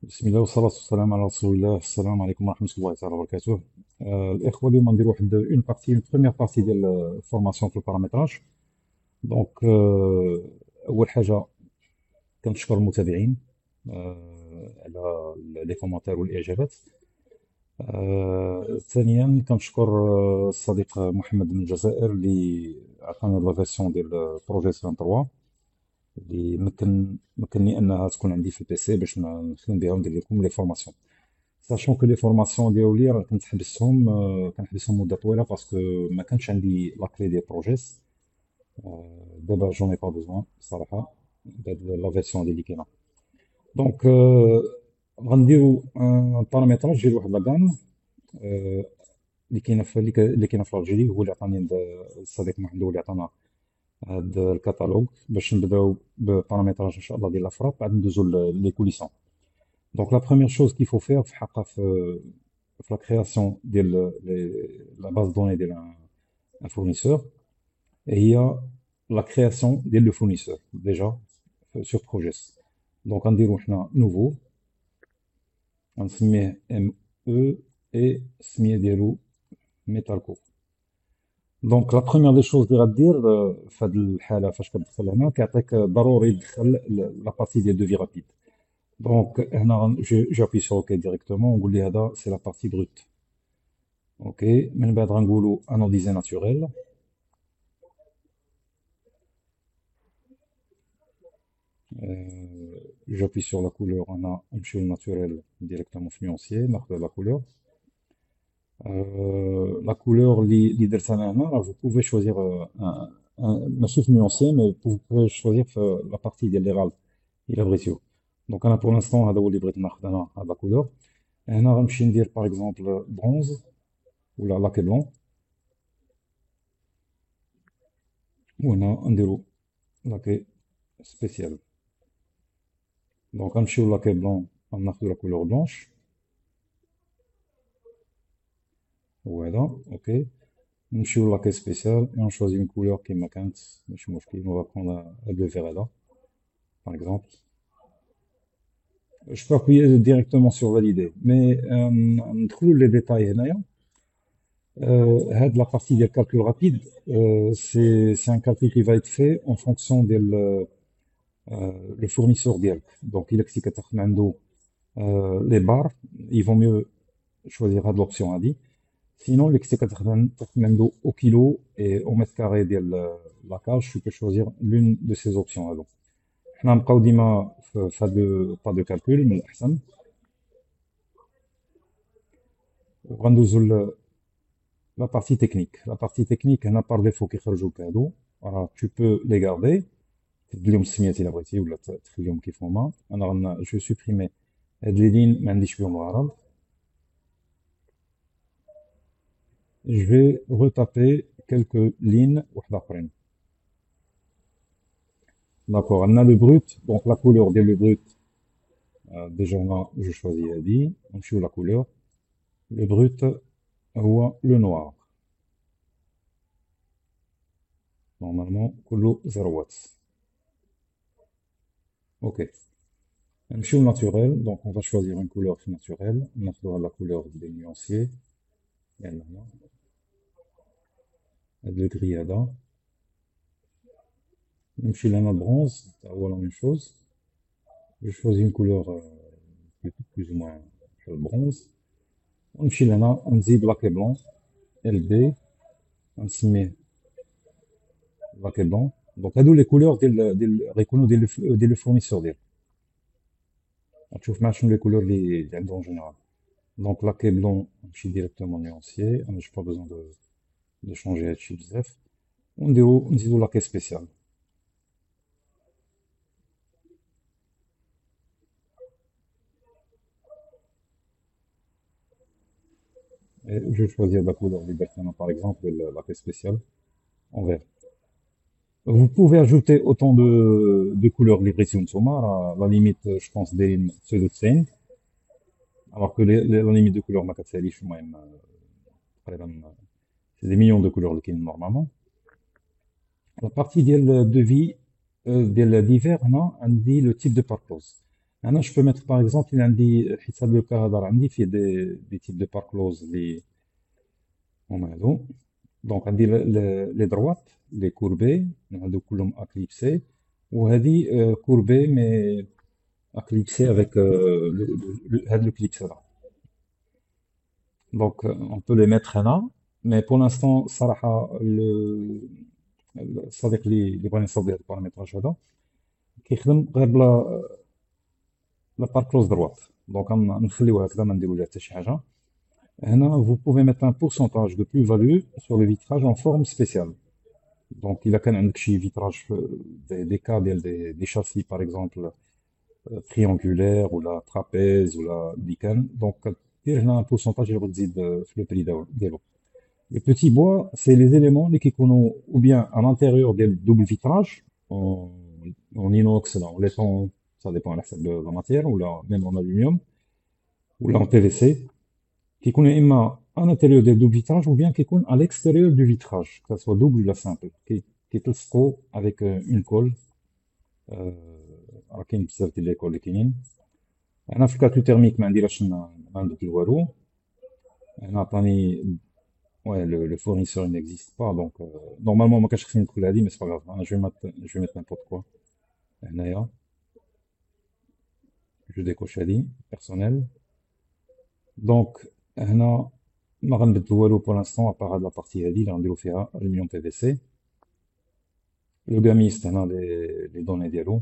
بسم الله والصلاة والسلام على رسول الله. السلام عليكم ورحمة الله تعالى وبركاته. الإخوة اليوم نديرو واحد اون بارتي بروميير بارتي ديال الفورماسيون في البارامتراج. دونك أول حاجة كنشكر المتابعين على لي كومونتير والإعجابات. ثانيا كنشكر الصديق محمد من الجزائر اللي عطانا لا فيرسيون ديال بروجي 23 اللي مكنني انها تكون عندي في البيسي باش نخدم بها وندير لكم لي فورماسيون. ساشون كو لي فورماسيون ديالي راه كنت حبستهم، كنحبسهم مده طويله باسكو ما كانش عندي لا كلي دي بروجيس. دابا جون اي با بوزوان صراحه بهاد لا فيرسيون اللي كاينه. دونك غنديرو ان بارامتراج ديال واحد لا غام اللي كاينه في اللي كاينه في الجيري. هو اللي عطاني الصديق محمد، هو اللي عطانا هاد الكتالوج باش نبداو ببارامتراج ان شاء الله ديال الافراد، بعد ندوزو لي كوليسيون. دونك لا بروميير شوز كيل فو فير في حقا في لا كرياسيون ديال لا باز دوني ديال ان فورنيسور، هي لا كرياسيون ديال لو فورنيسور ديجا سور بروجيس. دونك غنديرو حنا نوفو، غنسميه ام او اي السميه ديالو ميتالكو. دونك لا بروميير دي شوز اللي غدير في هذه الحاله فاش كتدخل هنا كيعطيك ضروري تدخل لا بارتي ديال دوفي رابيد. دونك هنا جابي سور اوكي ديريكتومون ونقول لي هذا سي لا بارتي بروت. اوكي، من بعد غنقولوا انوديزي ناتوريل. جابي سور لا كولور، هنا نمشيو للناتوريل ديريكتومون في نيونسيي ناخذ لا كولور. لا couleur اللي درت انا هنا راه vous pouvez choisir ماشي في نيونسي مي vous pouvez choisir في لا بارتي ديال لي غالب الا بغيتيو. دونك انا بور لانستون هذا هو اللي بغيت ناخذ انا، هاد لا كولور. هنا غنمشي ندير باغ اكزومبل برونز ولا لاكي بلون، وهنا نديرو لاكي سبيسيال. دونك غنمشيو لاكي بلون، غناخدو لا كولور بلونش وهذا اوكي. نمشيو لاكي سبيسيال اي اون شوازي اون كولور كيما كانت، ماشي مشكل. اون فا بروندر هاد لو فيغ هذا باغ اكزومبل. Je peux appuyer directement sur valider, mais ندخلوا les détails هنايا. هاد la partie ديال calcul rapide, c'est un calcul qui va être fait en fonction ديال le fournisseur ديالك. Donc il كنتي كتاخد من عنده les barres, il vaut mieux choisir هاد l'option هادي. Sinon اللي كنتي كتاخد من عنده au kilo et au mètre carré ديال la cage, tu peux choisir l'une de ces options هادو. حنا نبقاو ديما في هاد pas de calcul من الأحسن. وغندوزو لا بارتي تكنيك. لا بارتي تكنيك هنا بار ديفو كيخرجوا لك هادو، راه tu peux les garder، تبدل لهم السميات الا بغيتي ولا تخليهم كيف هما. انا جو سوبريمي هاد لي لين ما عنديش بهم الغرض. جو في ريتابي كلكو لين واحد اخرين. داكوغ، عندنا لو بروت. دونك لا كولور ديال لو بروت ديجا هنا جو شوازي هادي، نمشيو لا كولور. لو بروت هو لو نوار، نورمالمون كله زيروات. اوكي، نمشيو ناتوريل. دونك اون فا شوازير اون كولور في ناتوريل، ناخدوها لا كولور دي نيونسيي يعني هنا، هاد لو غري هذا. نمشي لهنا برونز تا هو لا ميم شوز. جو شوازي اون كولور بلوز او موان بحال البرونز، ونمشي لهنا نزيد لاكي بلون ال بي، غنسميه لاكي بلون. دونك هادو لي كولور ديال غيكونوا ديال لو فورنيسور ديالك. غتشوف معاه شنو لي كولور اللي عندهم جينيرال. دونك لاكي بلون نمشي ديريكتومون نيونسيي، انا جو با بوزون دو شونجي هادشي بزاف. ونديرو نزيدو لاكي سبيسيال. جو choisir la couleur اللي درت انا باغ اكزومبل لاكي سبيسيال en vert. Vous pouvez ajouter autant de couleurs اللي بغيتو نتوما، راه لا ليميت جو بونس دايرين سولو 90، alors que لا ليميت دو كولور ما كتساليش. المهم تقريبا سي دي مليون دو كولور اللي كاين نورمالمون. لا بارتي ديال دوفي ديال ديفير، هنا عندي لو تيب دو باربوز. انا جو بو ميتر باغ اكزومبل اللي عندي حيت هاد لو كا هذا راه عندي فيه دي تيب دو باركلوز اللي هما هادو. دونك عندي لي دروات لي كوربي هادو كلهم اكليبسي، وهذه كوربي مي اكليبسي افيك هاد لو كليبس هذا. دونك اون بو لي ميتر هنا، مي بور لانستون الصراحه الصديق اللي بغاني نصاوب ليه البارامتراج هذا كيخدم غير بلا لا باركلوز دروات. دونك نخليوها هكذا ما نديرو ليها حتى شي حاجه. هنا vous pouvez mettre un pourcentage de plus-value sur le vitrage en forme spéciale. Donc il a كان عندك شي vitrage des cas ديال des châssis par exemple triangulaire ولا trapèze ولا اللي كان، دونك دير هنا un pourcentage اللي بغيت تزيد في لو بري ديالو. Les petits bois, c'est les éléments qui sont ou bien à l'intérieur des double vitrage en inox là, en laiton, ça dépend de la matière, ou là, même en aluminium, ou là en PVC, qui sont à l'intérieur des double vitrages ou bien qui sont à l'extérieur du vitrage, que ce soit double ou la simple, qui est tout avec une colle. راه كاين بزاف ديال لي كول اللي كاينين. انا في الكاتو تيرميك ما نديرهاش ما ندير والو. هنا عطاني ouais, le fournisseur il n'existe pas, donc normalement ما كانش خصني ندخل هذه، mais c'est pas grave. انا je vais mettre n'importe quoi هنايا. je décoche هذه personnel. donc هنا ما غنبدل والو pour l'instant à part هاد لا بارتي هذه اللي غنديرو فيها aluminium PVC. le gamiste هنا les données ديالو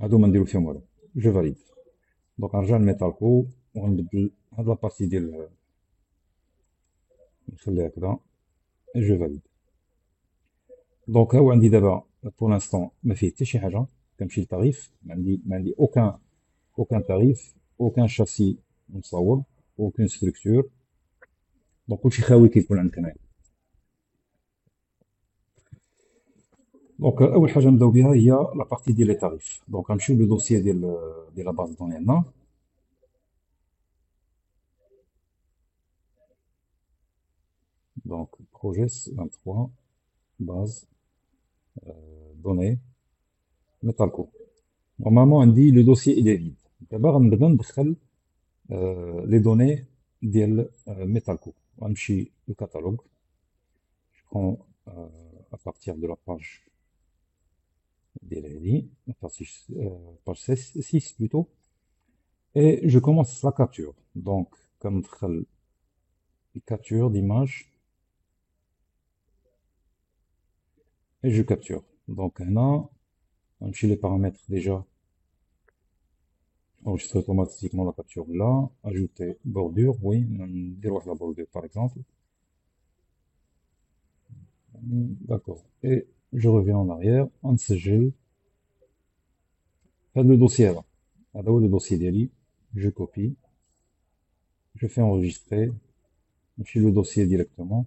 هادو ما نديرو فيهم والو. je valide. donc نرجع للميتالكو وغنبدل هاد لا بارتي ديال نخليها هكذا et je valide. دونك ها هو عندي دابا بور لانستون ما فيه حتى شي حاجه. كنمشي للتاريف، ما عندي اوكان تاريف، اوكان شاسي مصور، اوكان ستركتور. دونك كلشي خاوي كيكون عندك هنايا. دونك اول حاجه نبداو بها هي لا بارتي ديال لي تاريف. دونك غنمشيو لو دوسيي ديال لا باز دوني عندنا. دونك بروجي 23 باز دوني ميتالكو. نورمالمون عندي لو دوسيي il est vide. دابا غنبدا ندخل les données ديال ميتالكو. غنمشي للكاتالوج. je prends à partir de la page ديال هذه page 6 plutôt, et je commence la capture. donc كندخل capture d'image et je capture. donc هنا غنمشي les paramètres déjà. enregistrer automatiquement la capture là, ajouter bordure, oui, ندير واحد la bordure par exemple. d'accord, et je reviens en arrière نسجل هذا le dossier هذا. هذا هو le dossier ديالي. je copie, je fais enregistrer, نمشي le dossier directement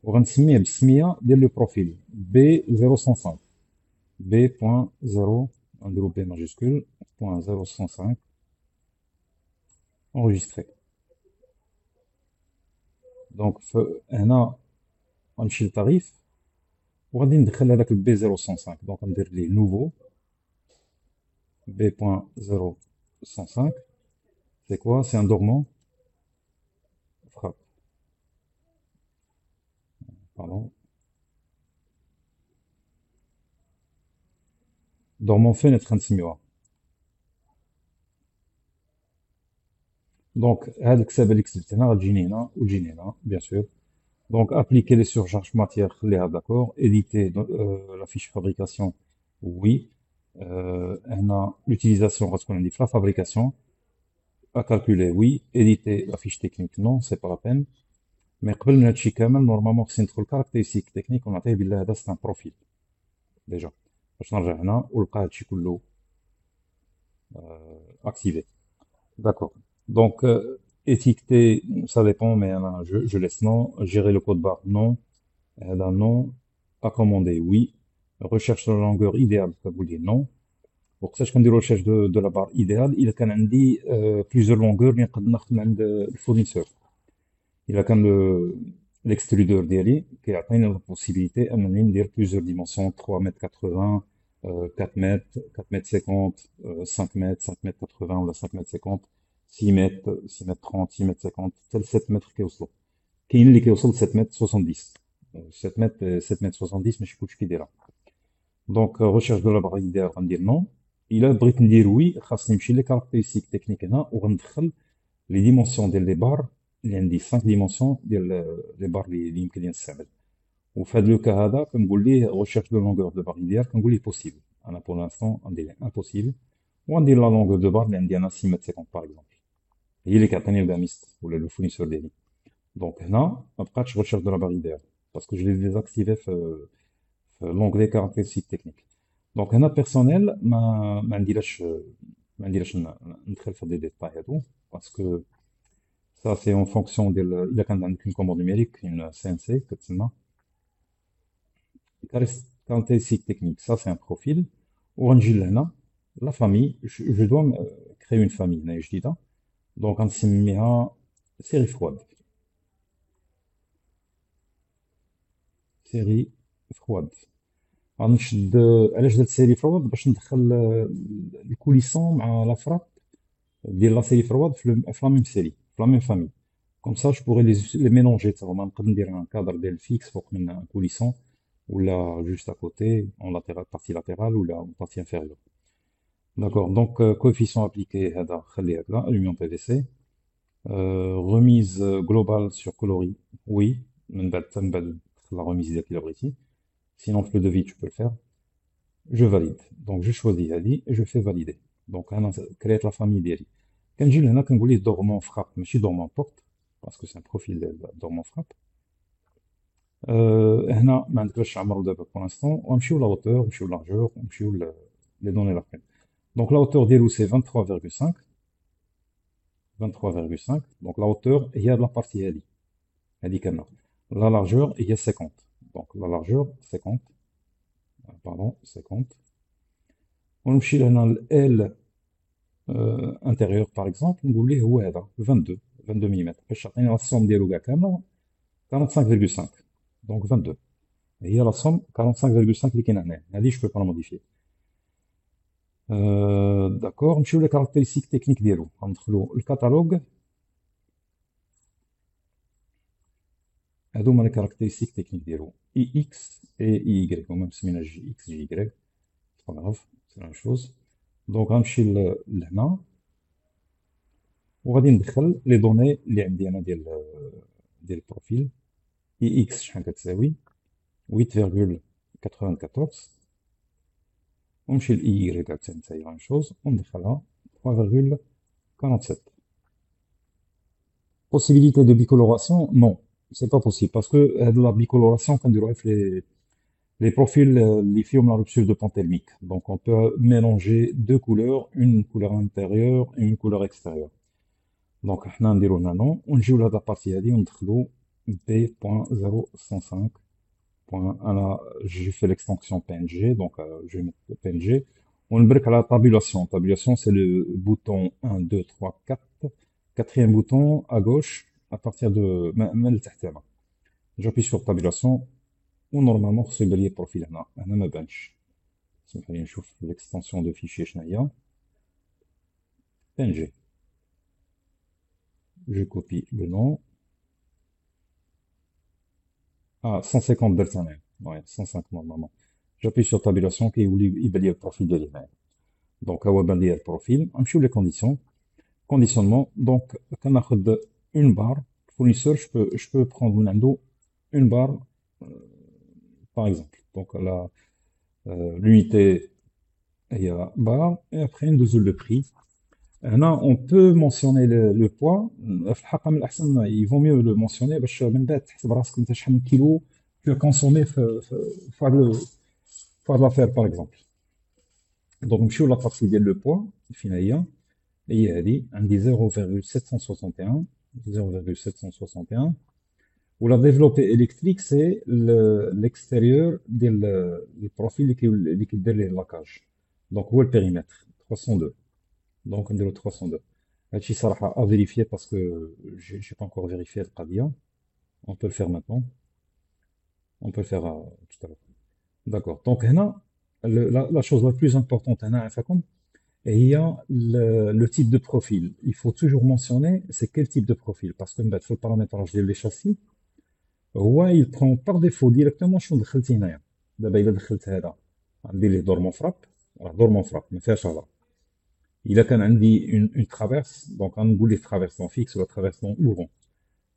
وغنسميه بالسميه ديال لو بروفيل B0105. B.0 نديرو B majuscule .005 enregistré. دونك هنا غنمشي للتاريف وغادي ندخل هذاك البي 0105. دونك ندير ليه نوفو B.005. c'est quoi? c'est un dormant frappe, pardon, dormant fenêtre نسميوها. دونك هاد الكتابه اللي كتبت هنا غتجيني هنا وتجيني هنا بيان سور. donc appliquer les surcharges matière خليها d'accord. éditer la fiche fabrication oui. هنا l'utilisation غتكون عندي في la fabrication. à calculer oui. éditer la fiche technique non, c'est pas la peine. مي قبل من هادشي كامل نورمالمون خصني ندخل كاركتيرستيك تكنيك ونعطيه بالله هذا سي ان بروفيل ديجا باش نرجع هنا ونلقى هادشي كله اكتيفي. d'accord. donc étiqueter ça dépend, mais je laisse non. gérer le code barre non. هذا non. accommander oui. recherche la longueur idéale كنقول non. وقتاش كنديرو recherche de la barre idéale الا كان عندي plusieurs longueurs اللي نقدر ناخذ من عند الفورنيسور. الا كان l'extrudeur ديالي كيعطيني لا بوسيبيليتي انني ندير plusieurs dimensions 3 متر 80 4 mètres, 4 mètres 50, 5 mètres, 5 mètres 80 ou 5 mètres 50, 6 mètres, 6 mètres 30, 6 mètres 50, حتى 7 متر كيوصلوا. كاين اللي كيوصل 7 متر 70. 7 متر 7 متر 70 ماشي كلشي كيديرها. دونك ريشيرش دو لابغيدير غندير نو. الا بغيت ندير وي خاصني نمشي لي كاركتيرستيك تكنيك هنا وغندخل لي ديمونسيون ديال لي بار اللي عندي 5 ديمونسيون ديال لي بار اللي يمكن لي نستعمل. وفي هذا لو كا هذا كنقول ليه ريشيرش دو لونغور دو باغيدير كنقول ليه بوسيبل. انا بور لانستون غندير امبوسيبل وغندير لا لونغور دو بار اللي عندي انا 6 متر 50 باغ اكزومبل. هي اللي كيعطيني الباميست ولا لو فورنيسور ديالي. دونك هنا ما بقاتش ريشيرش دو لا باغيدير باسكو جو لي ديزاكتيفي في لونغلي كاركتيرستيك تكنيك. دونك هنا بيرسونيل ما عنديلاش ندخل في دي ديتاي هادو باسكو سا سي اون فونكسيون ديال الا كان عندك اون كوموند نيميريك اون سي ان سي كتسمى caractéristique technique. Ça, c'est un profil. وغنجي لهنا لا فامي جو دو كريي اون فامي هنايا جديده. دونك غنسميها série froide. série froide. غنشد علاش درت série froide باش ندخل الكوليسون مع لا فراب ديال لا série froide في لا ميم série في لا ميم فامي. كوم سا جو بوغي لي ميلونجي تا هما. نقدر ندير ان كادر ديال فيكس فوق من ان كوليسون ولا جوست à côté en latéral partie latérale ou la partie inférieure. D'accord, donc coefficient appliqué هذا خليه هكذا aluminium PVC. Remise globale sur coloris, oui, من بعد la remise إذا كي بغيتي. Sinon في le devis tu peux le faire. Je valide. Donc je choisis هذه et je fais valider. Donc أنا كريت la famille ديالي. كنجي لهنا كنقول ليه dormant frappe ماشي dormant porte parce que c'est un profil dormant frappe. هنا ما عندكش عمر دابا pour l'instant. ونمشيو la hauteur, ونمشيو largeur, ونمشيو les données l'après. Donc la hauteur d'Elou c'est 23,5. 23,5. Donc la hauteur, il y a de la partie Ali. Ali Kana. La largeur, il y a 50. Donc la largeur, 50. Pardon, 50. On me là L intérieur par exemple, on dit ouais, 22. 22 mm. La somme d'Elou Gakama, 45,5. Donc 22. Et il y a la somme 45,5 qui est là. Je peux pas la modifier. D'accord, on les caractéristiques techniques d'Elou. Entre le catalogue, هادوما لي كاركتيرستيك تكنيك ديالو اي اكس اي اي يكريك هما مسمينها جي اكس جي يكريك سي با غاف سي لا ميم شوز. دونك غنمشي لهنا وغادي ندخل لي دوني اللي عندي انا ديال البروفيل. اي اكس شحال كتساوي 8,94 ونمشي لاي يكريك حتى هي لا ميم شوز وندخلها 3,47. Possibilité de bicoloration? Non, c'est pas possible parce que de la bicoloration, quand les profils, lithium, la rupture de pont thermique. Donc, on peut mélanger deux couleurs, une couleur intérieure et une couleur extérieure. Donc, on dit non, on joue la partie on dit B.0.105. J'ai fait l'extension PNG, donc je vais mettre le PNG. On brique à la tabulation. Tabulation, c'est le bouton 1, 2, 3, 4. Quatrième bouton à gauche, à partir de. J'appuie sur tabulation. ونورمالمون خصو يبان لي البروفيل هنا ما بانش. سمح لي نشوف ليكستنسيون دو فيشي شناهي. PNG. Je copie le nom. Ah, 150 درت انا. Ouais, 105 normalement. J'appuie sur tabulation كيولي يبان لي البروفيل ديالي هنايا. دونك هو بان لي البروفيل. نمشيو لي كونديسيون. Conditionnement. Donc كناخد une barre. Fournisseur, je peux prendre من عنده une barre par exemple. Donc là, l'unité il y a barre et après une douzaine de prix. Là, on peut mentionner le poids. في الحقيقة من الأحسن il vaut mieux le mentionner باش من بعد تحسب راسك أنت شحال من كيلو tu as consommé في هاد l'affaire par exemple. Donc نمشيو لا بارتي ديال لو بوا فين هي هادي عندي 0,761 0,761 ou la développée électrique c'est l'extérieur du profil qui est derrière la cage. Donc où est le périmètre 302. Donc on dit le 302. هادشي صراحة à vérifier parce que j'ai pas encore vérifié القضية. On peut le faire maintenant. On peut le faire tout à l'heure. D'accord. Donc هنا la chose la plus importante, هنا عفاكم, هي le type de profil. Il faut toujours mentionner c'est quel type de profil. Parce que من بعد في البارامتراج ديال لي شاسي, هو il prend par défaut directement شنو دخلتي هنايا. دابا إلا دخلت هذا غندير ليه دورمون فراب, راه دورمون فراب ما فيهاش هضره. إلا كان عندي اون ترافيرس, دونك غنقول ليه ترافيرسون فيكس ولا ترافيرسون اوفون.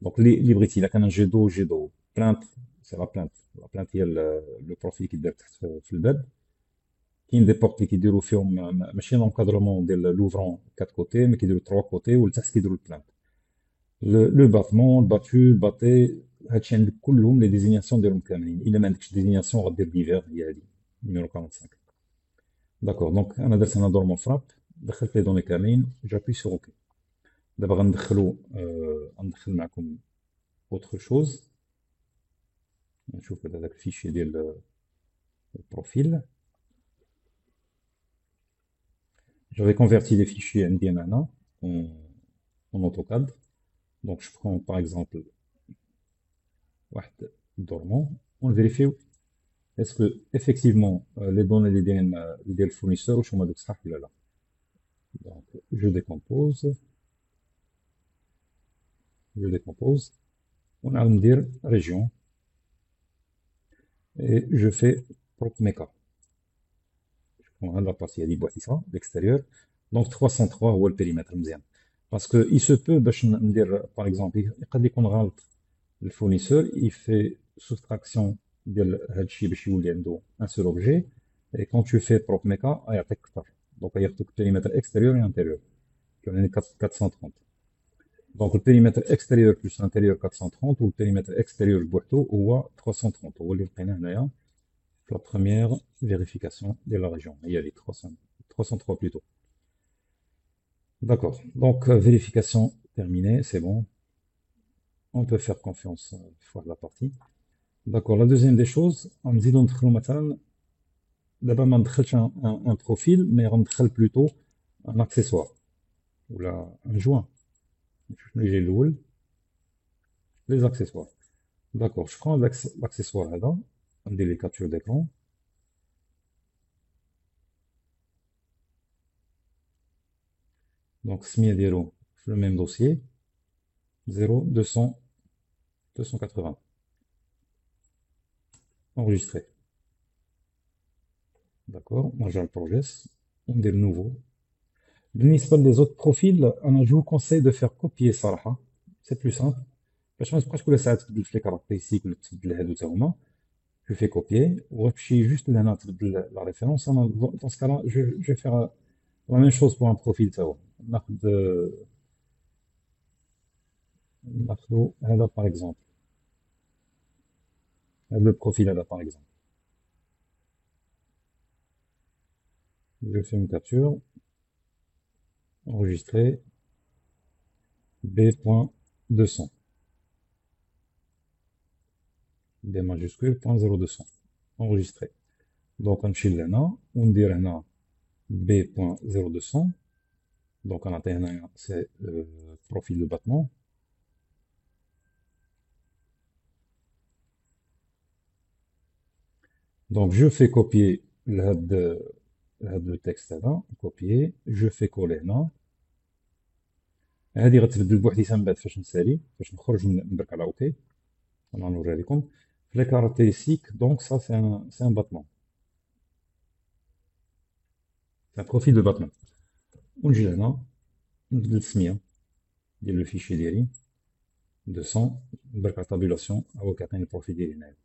دونك اللي بغيتي. الا كان ان جي دو بلانت, سي لا بلانت. لا بلانت هي لو بروفيل كيدير تحت في الباب. كاين دي بورت اللي كيديروا فيهم ماشي لونكادرمون ديال لوفرون 4 كوتي, مي كيديروا 3 كوتي, ولتحت كيديروا البلانت. لو باتمون, الباتو, الباتي, هادشي عندك كلهم لي ديزينياسيون ديالهم كاملين. الا ما عندكش ديزينياسيون غدير ديفير, هي هادي نيميرو 45. داكور, دونك انا درت هنا دورمون فراب, دخلت لي دوني كاملين, جابي سور اوكي. دابا غندخل معكم اوتر شوز. نشوف هذاك الفيشي ديال البروفيل. J'avais converti les fichiers NDMANA en AutoCAD. Donc je prends par exemple واحد dormant. On vérifie est-ce que effectivement les données ديال الفورنيسور واش هما دوك صح ولا لا. Donc je décompose. On a ندير région et je fais prop mecha. Je prends la partie هذه بوحديتها l'extérieur. Donc 303 هو البيريمتر مزيان. Parce que il se peut باش ندير par exemple يقد يكون غلط le fournisseur, il fait soustraction ديال هادشي باش يولي عنده un seul objet, et quand tu fais prop mecha غيعطيك اكثر. دونك غياخدوك périmètre extérieur et intérieur, كيعني 430. Donc le périmètre extérieur plus intérieur 430, ou le périmètre extérieur بوحدو هو 330, هو اللي لقيناه هنايا في la première vérification de la région. Il y a les 303 plutôt. D'accord. Donc vérification terminée, c'est bon. On peut faire confiance pour la partie. D'accord. La deuxième des choses, on me dit d'entrer مثلا دابا ما ندخلش un profil, mais غندخل plutôt un accessoire ولا un joint. شنو يجي الاول, les accessoires. D'accord. Je prends l'accessoire هذا, ندير les captures d'écran. Donc السميه ديالو في le même dossier 0200 280. Enregistré. D'accord. نرجع للبروجيس وندير nouveau. بالنسبه les autres profils, je vous conseille de faire copier صراحه, c'est plus simple. باش ما تبقاش كل ساعه تبدل في لي كاركتيرستيك ولا تبدل هادو تا هما. Je fais copier وغتمشي juste لهنا تبدل لا ريفيرونس. انا dans ce cas là je vais faire la même chose pour un profil تا هو. ناخدو هذا par exemple, هذا le profil هذا par exemple. Je fais une capture, enregistrer B.200, B majuscule .0200, enregistré. Donc غنمشي لهنا وندير هنا B.0200. Donc غنعطي هنايا c'est profil de battement. Donc je fais copier le texte هذا, copier, je fais coller هنا. هذه غتبدل بوحديتها من بعد فاش نسالي, فاش نخرج ندرك على اوكي. انا نوريها لكم في لي كاركتيرستيك. دونك سا سي ان باتمون, سي ان بروفيل دو باتمون. ونجي لهنا نبدل السميه ديال لو فيشي ديالي 200, ندرك على تابيلاسيون, هو كيعطيني البروفيل ديالي هنايا.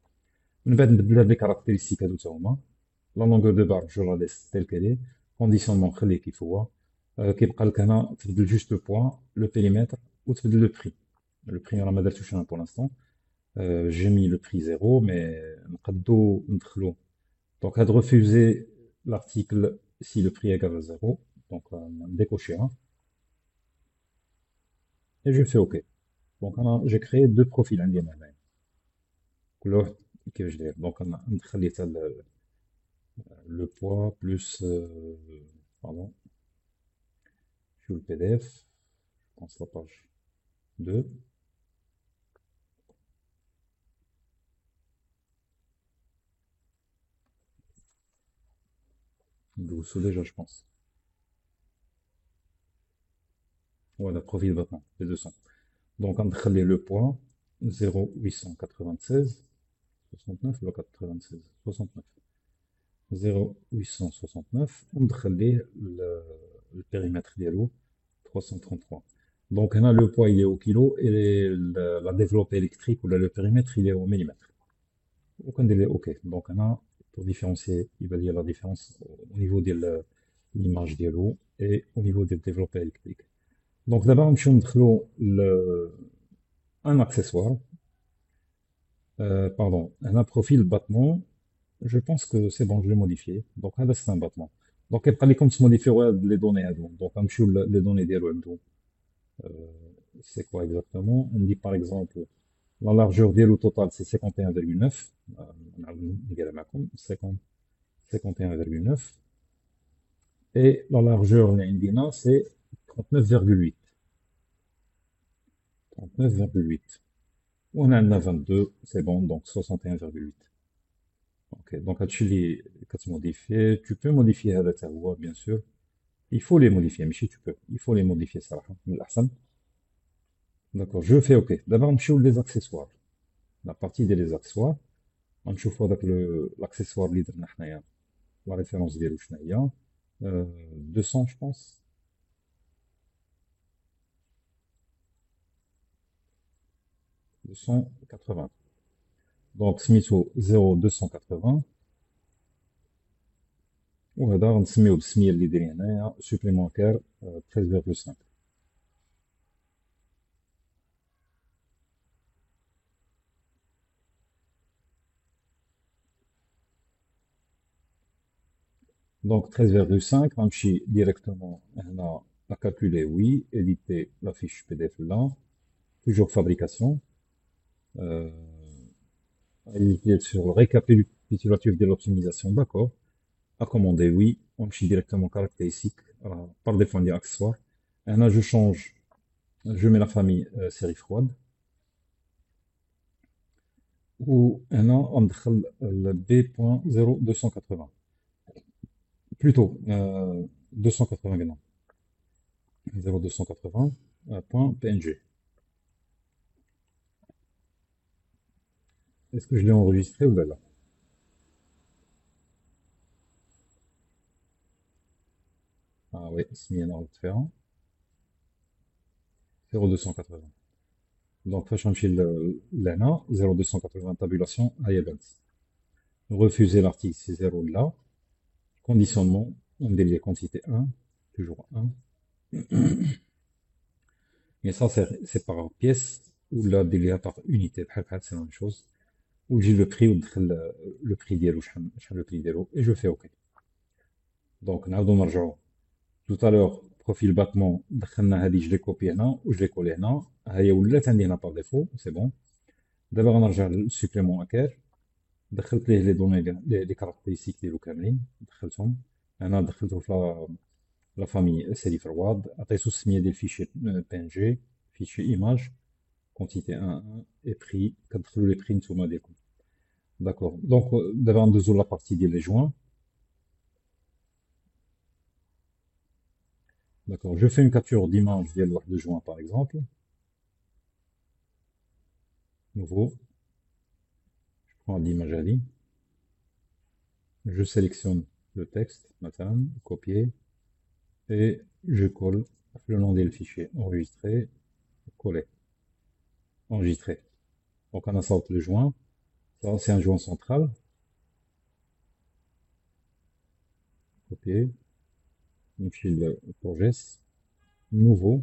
من بعد نبدل هاد لي كاركتيرستيك هادو تا هما. لا لونغور دو بار جو لا ليس تيل كيلي, كونديسيونمون نخليه كيف هو. كيبقى لك هنا تبدل جوست لو بوان, لو بيريمتر, وتبدل لو بري. لو بري راه ما درتوش انا بور لانستون. J'ai mis le prix 0, mais نقدو ندخلو. Donc, à de refuser l'article si le prix est égal à 0. Donc, décocher un. Et je fais OK. Donc, j'ai créé deux profils indépendants. Couleur que je dis. Donc, on a le poids plus, pardon, sur le PDF. Je pense la page 2. Douce déjà, je pense. Voilà, profil de battement, les 200. Donc, on va le poids 0,896, 69 ou 96, 69. 0,869, on va le périmètre ديالو 333. Donc, on a le poids, il est au kilo, et la développée électrique, ou le périmètre, il est au millimètre. Donc, on est OK. Donc, on a, pour différencier, il va y avoir la différence au niveau de l'image ديالو et au niveau des développés électriques. Donc, d'abord, on va ندخلو un accessoire, pardon, un profil battement. Je pense que c'est bon, je l'ai modifié. Donc, là, c'est un battement. Donc, il fallait comme se modifier ouais, les données. Donc, on va les données des rouleaux. C'est quoi exactement? On dit par exemple, la largeur des roues totale, c'est 51,9. On a le 50, 51,9. Et la largeur, l'indina, c'est 39,8. 39,8. On en a 22, c'est bon, donc 61,8. Ok, donc tu modifier, tu peux modifier à la voix, bien sûr. Il faut les modifier, mais si tu peux, il faut les modifier, ça va. D'accord, je fais OK. D'abord, on choisit les accessoires. La partie des accessoires, on choisit avec l'accessoire leader, la référence des rouges, 200, je pense. 280. Donc, smiso 0,280. وهذا غنسميوه بالسميه اللي دايرين هنايا supplémentaire 13,5. Donc 13,5 غنمشي directement هنا à calculer oui, éditer la fiche PDF là, toujours fabrication, euh, éditer sur le récapitulatif de l'optimisation, d'accord, à commander oui, on me directement caractéristique par défaut des accessoires. Là je change, je mets la famille série froide, ou là on دخل le B.0280. Plutôt, 280 grammes. 0,280, point PNG. Est-ce que je l'ai enregistré ou là? Ah oui, c'est mis en différent. 0,280. Donc, فاش l'ANA, 0,280 tabulation à Evans. Refuser l'article, c'est 0 là. Conditionnement, on délie quantité 1, toujours 1. Mais ça, c'est par pièce, ou là, délié par unité. C'est la même chose. Ou j'ai le prix, ou le prix d'Yellow, le prix d'Yellow, et je fais OK. Donc, نعاودو نرجعو. Tout à l'heure, profil battement, دخلنا هذه, je l'ai copié هنا, ou je l'ai collé هنا. هي ولات عندي هنا par défaut, c'est bon. دابا غنرجع للسوبليمون اكار, دخلت ليه لي دوني لي كاركتيرستيك ديالو كاملين, دخلتهم. هنا دخلته في لا فامي سيري فرواد, عطيتو السميه ديال الفيشي بي ان جي, فيشي ايماج, quantité 1 et prix, كتدخلوا لي prix نتوما ديالكم. D'accord. Donc, d'abord, on dézoome la partie des joints. D'accord. Je fais une capture d'image via le de joint, par exemple. Nouveau. Je prends l'image à vie. Je sélectionne le texte, maintenant, copier. Et je colle le nom du fichier. Enregistrer, coller. Enregistrer. Donc, on a ça le joint. Ça, c'est un joint central. Copier. On file le projet. Nouveau.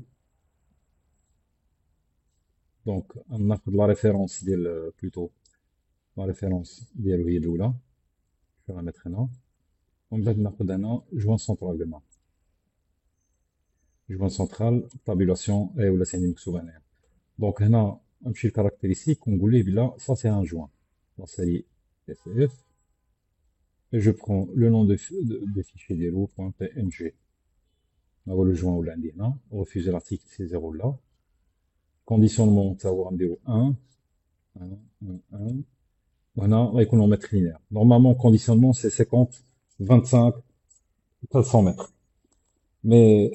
Donc, on a la référence plutôt la référence ديالو là. Je vais la mettre là. On va mettre un joint central demain. Joint central, tabulation et ou la scène souvenir. Donc, on a un petit caractéristique, on voulait, là, ça c'est un joint. La série SCF. Et je prends le nom de fichier des roues.png. On va le joint au lundi là. Refuser l'article, c'est 0 là. Conditionnement, ça va rendre 1. 1, 1, 1. Voilà, économètre linéaire. Normalement, conditionnement, c'est 50, 25, 300 mètres. Mais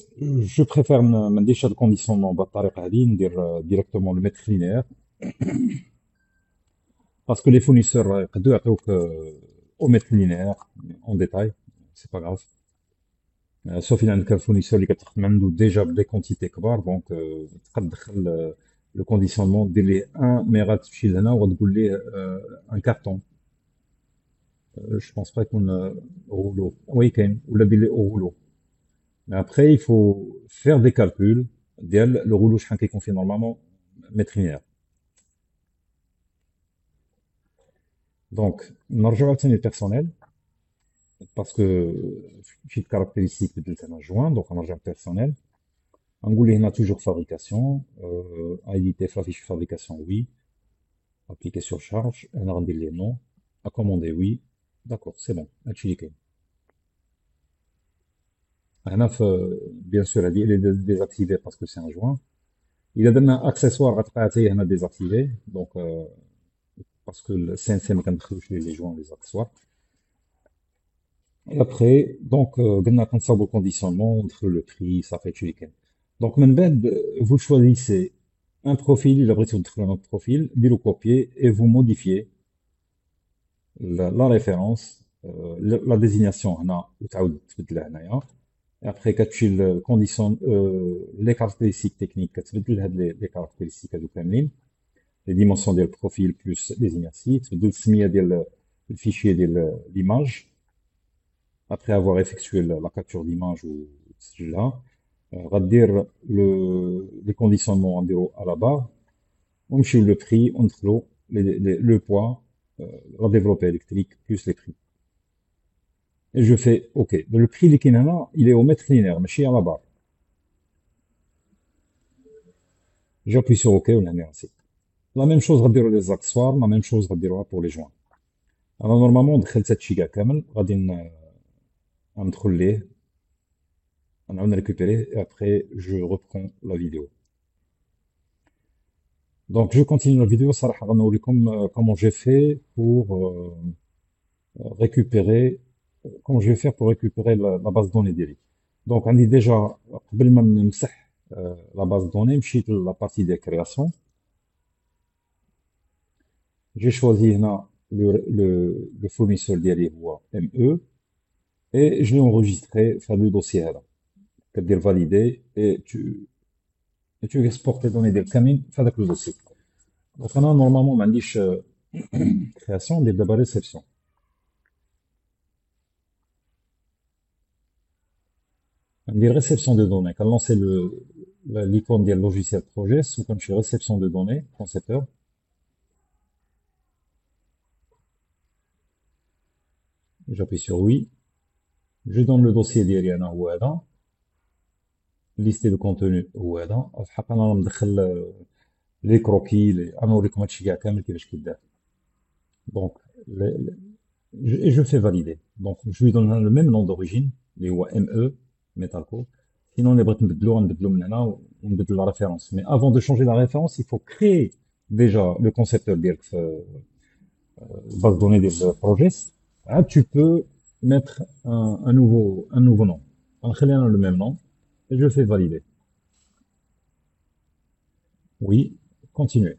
je préfère ما نديرش هاد الكونديسيونمون بهاد الطريقة هادي ندير ديريكتومون لو متر لينير باسكو لي فورنيسور يقدروا يعطيوك او متر لينير اون ديتاي سي با غاف سوف إلا عندك فورنيسور اللي كتخدم عنده ديجا بدي كونتيتي كبار دونك تقد تدخل لو كونديسيونمون دير ليه 1 ميغا تمشي لهنا وتقول ليه ان كارتون جو بونس با يكون غولو وي كاين ولا دير ليه او غولو مي ابخي يفو فير دي كالكول ديال لو غولو شحال كيكون فيه نورمالمون متر لينير دونك نرجعو عاوتاني للبيرسونيل باسكو شي كارactéristique بدلت انا جوان دونك نرجع للبيرسونيل غنقول ليه هنا توجور فابريكاسيون ايديتي في لافيش فابريكاسيون وي appliquer sur charge انا غندير ليه نو اكوموندي وي داكور سي بون هادشي اللي كاين هنا في بيان سور هادي اللي ديزاكتيفي باسكو سي ان جوان الا درنا اكسسوار غتلقى حتى هي هنا ديزاكتيفي دونك باسكو السي ان سي ما كندخلوش ليه لي جوان لي زاكسسوار Et après, donc, قلنا كنصاوبوا الكونديسيونمون ندخلوا لو بري صافي هادشي اللي كاين دونك من بعد vous choisissez un profil الا بغيتو تدخلوا un autre profil ديروا copier et vous modifiez la référence la désignation هنا وتعاود تبدلها هنايا et après كتمشي الكونديسيون لي كارactéristiques techniques كتبدل هاد لي كارactéristiques هادو كاملين les dimensions ديال البروفيل plus désignation تبدل السميه ديال الفيشي ديال l'image après avoir effectué la capture d'image ou là, غدير les conditionnements غنديرو à la barre ونمشيو le prix وندخلو le poids la développée électrique plus les prix et je fais OK le prix اللي كاين هنا il est au mètre linéaire ماشي à la barre j'appuie sur OK ونعني راسي la même chose غديرو les accessoires la même chose غديروها pour les joints انا نورمالمون دخلت هادشي كاع كامل غادي ندخل ليه نعاود récupérer et après je reprends la vidéo. Donc je continue la vidéo, صراحة غنوريكم comment j'ai fait pour récupérer comment je vais faire pour récupérer la base de données ديالي. Donc عندي déjà قبل ما نمسح la base de données مشيت la partie des créations. J'ai choisi هنا le fournisseur ديالي هو ME et je l'ai enregistré في هذا le dossier هذا. كدير valider et tu exportes les données ديالك كاملين في هذاك le dossier. Donc انا نورمالمون ما عنديش création ندير دابا réception. ندير réception de données كنلونسي l'icône ديال logiciel projet وكنمشي réception de données concepteur j'appuie sur oui je donne le dossier ديالي انا هو هذا liste de contenu هو هذا بحق انا مدخل لي كروكي غنوريكم هادشي كاع كامل كيفاش كيدار دونك et je fais valider donc je lui donne le même nom d'origine اللي هو ME Metalco sinon اللي بغيت نبدلو غنبدلو من هنا ونبدل la référence mais avant de changer la référence il faut créer déjà le concepteur ديالك في base de données des projets ah, tu peux mettre un nouveau nom غنخلي le même nom et je fais valider oui continuer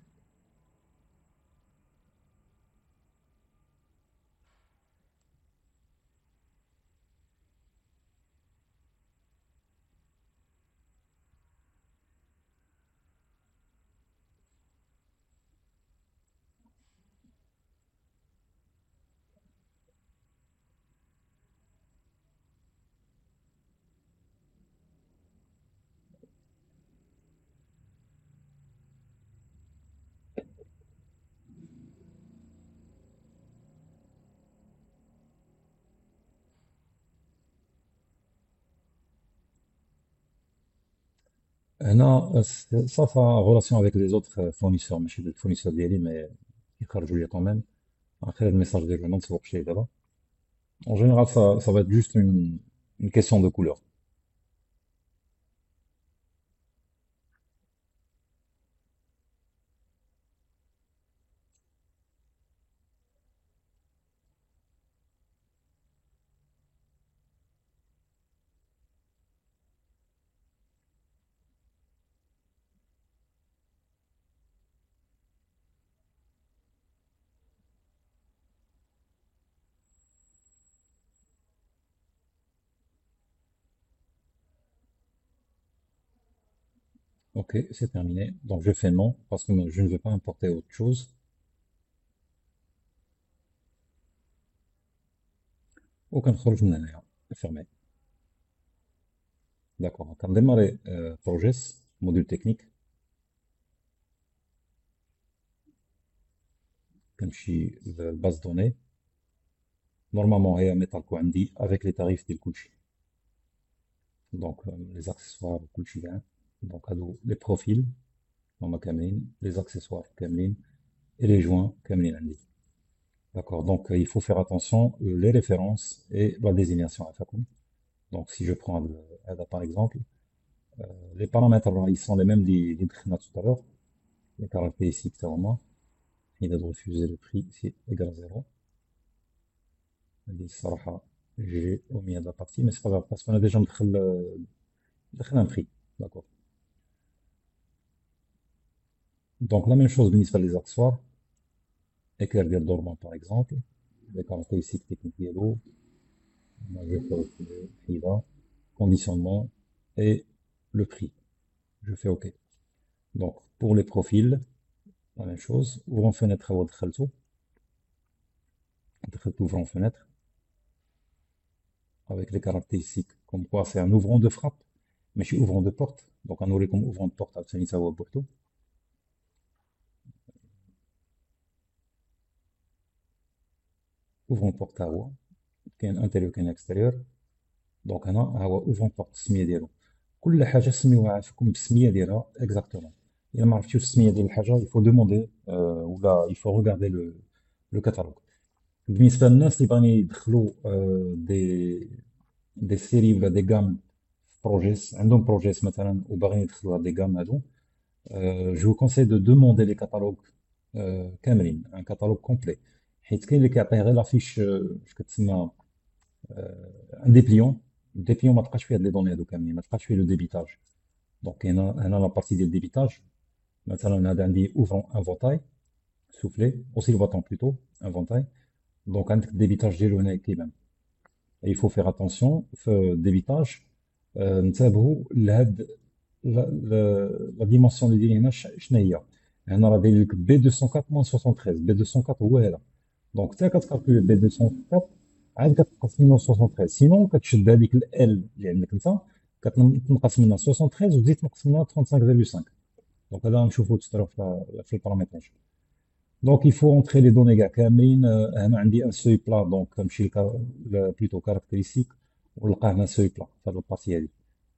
هنا ça relation avec les autres fournisseurs ماشي الفورنيسور ديالي mais يخرجوا لي quand même après le message ديال ما نسوقش ليه دابا en général ça va être juste une question de couleur Ok, c'est terminé. Donc je fais non parce que je ne veux pas importer autre chose. وكنخرج من هنايا fermé. D'accord. كنديماري بروجيس موديل تكنيك. كنمشي للباز دوني. نورمالمون هي ميطالكو عندي افيك لي تاريف ديال كلشي. دونك لي زاكسيسوار وكلشي كاع. دونك هادو لي بروفيل هما كاملين لي زاكسيسوار كاملين et les joints كاملين عندي. D'accord. Donc il faut faire attention les références et la désignation عفاكم. Donc si je prends هذا par exemple, les paramètres là, ils sont les mêmes اللي دخلنا tout à l'heure. Les caractéristiques تاعهما. Il a de refuser le prix c'est égal à 0. هذه الصراحة j'ai omis هذا partie mais c'est pas grave parce qu'on a déjà مدخل un prix. D'accord. Donc la même chose بالنسبة les accessoires. Éclair ديال dormant par exemple. Les caractéristiques techniques ديالو. Moi, je fais OK. Prix là. Conditionnement et le prix. Je fais OK. Donc pour les profils, la même chose. Ouvrant fenêtre à votre ouvrant fenêtre avec les caractéristiques comme quoi c'est un ouvrant de frappe, mais je suis ouvrant de porte. Donc on aurait comme ouvrant de porte à Tsanisa ou à Porto. Ouvrant de porte à Awa, كاين intérieur كاين extérieur. دونك هنا ها هو اوفرون بورت السميه ديالو كل حاجه سميوها عافاكم بالسميه ديالها اكزاكتومون الا ما عرفتيوش السميه ديال الحاجه يفو دوموندي ولا يفو روغاردي لو كاتالوج بالنسبه للناس اللي بغاني يدخلوا دي سيري ولا دي غام في بروجيس عندهم بروجيس مثلا وباغيين يدخلوا دي غام هادو جو كونساي دو دوموندي لي كاتالوج كاملين ان كاتالوج كومبلي حيت كاين اللي كيعطيه غير لافيش اش كتسمى ان ديبليون الديبليون ما تلقاش فيه هاد لي دوني هادو كاملين ما تلقاش فيه لو ديبيتاج دونك هنا لا بارتي ديال الديبيتاج مثلا هذا عندي اوفرون انفونتاي سوفلي اوسي الباطون بلوتو انفونتاي دونك عندك الديبيتاج ديالو هنا كيبان il faut faire attention في الديبيتاج نتبهوا لهاد لا ديمونسيون اللي دايرين هنا شنو هي هنا راه داير لك بي 204 موان 73 بي 204 هو هذا دونك حتى كتكالكولي بي 204 عاد كتنقص منه 73 سينون كتشد هذيك ال اللي عندك انت كتنقص منها 73 وتزيد تنقص منها 35.5 دونك هذا غنشوفو تطرا في البارامتراج دونك يفو اونتري لي دوني كاع كاملين هنا عندي ان سوي بلا دونك كنمشي بلوتو كاركتيريستيك ونلقى هنا سوي بلا في هاد البارتي هادي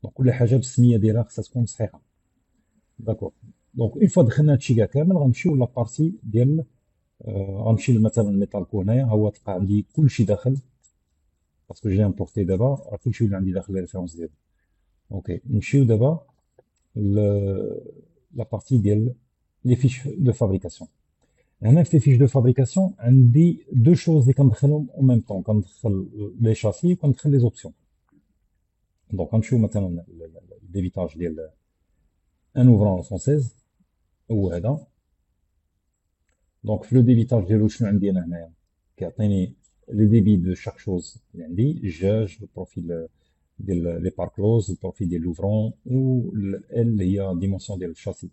دونك كل حاجه بالسميه ديالها خصها تكون صحيحه داكور دونك اون فوا دخلنا هادشي كاع كامل غنمشيو لابارتي ديال غنمشي مثلا لميطالكو هنايا ها هو تلقى عندي كلشي داخل باسكو جي امبورتي دابا راه كلشي ولا عندي داخل لي ريفيرونس ديالو اوكي نمشيو دابا لا بارتي ديال لي فيش دو فابريكاسيون هنا في فيش دو فابريكاسيون عندي دو شوز اللي كندخلهم او ميم طون كندخل لي شاسي وكندخل لي زوبسيون دونك غنمشيو مثلا الديبيتاج ديال ان اوفرون 116 هو هذا دونك في لو ديبيتاج ديالو شنو عندي انا هنايا كيعطيني لي ديبي دو شاك شوز اللي عندي الجاج البروفيل ديال لي باركلوز البروفيل ديال لوفرون و ال اللي هي ديمونسيون ديال الشاسي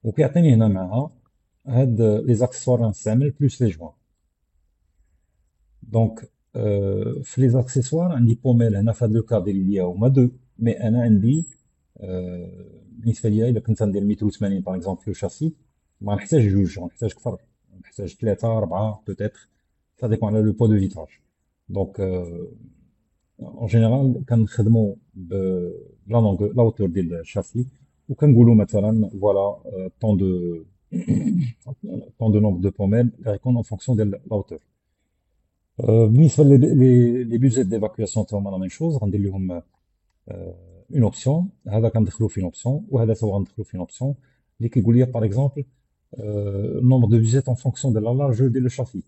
وكيعطيني هنا معها هاد لي زاكسسوار نستعمل بلوس لي جوان دونك في لي زاكسيسوار عندي بوميل هنا في هذا لو كادر اللي هما دو مي انا عندي بالنسبه ليا الا كنت ندير 180 باغ اكزومبل في لو شاسي ما نحتاج جوج غنحتاج كثر نحتاج ثلاثه اربعه بوتيتر ça dépend على لو بوا دو فيتراج دونك اون جينيرال كنخدموا بلا لونغ لا هوتور ديال الشاسي وكنقولوا مثلا فوالا طون دو طون دو نومبر دو بوميل غيكون اون فونكسيون ديال لا هوتور بالنسبه لي بيدجيت ديفاكواسيون تا هما لا ميم شوز غندير لهم اون اوبسيون هذا كندخلو في اون اوبسيون وهذا تا هو غندخلو في اون اوبسيون اللي كيقول لي باغ اكزومبل النومبر دو بيدجيت اون فونكسيون ديال لا لارجور ديال لو شاسي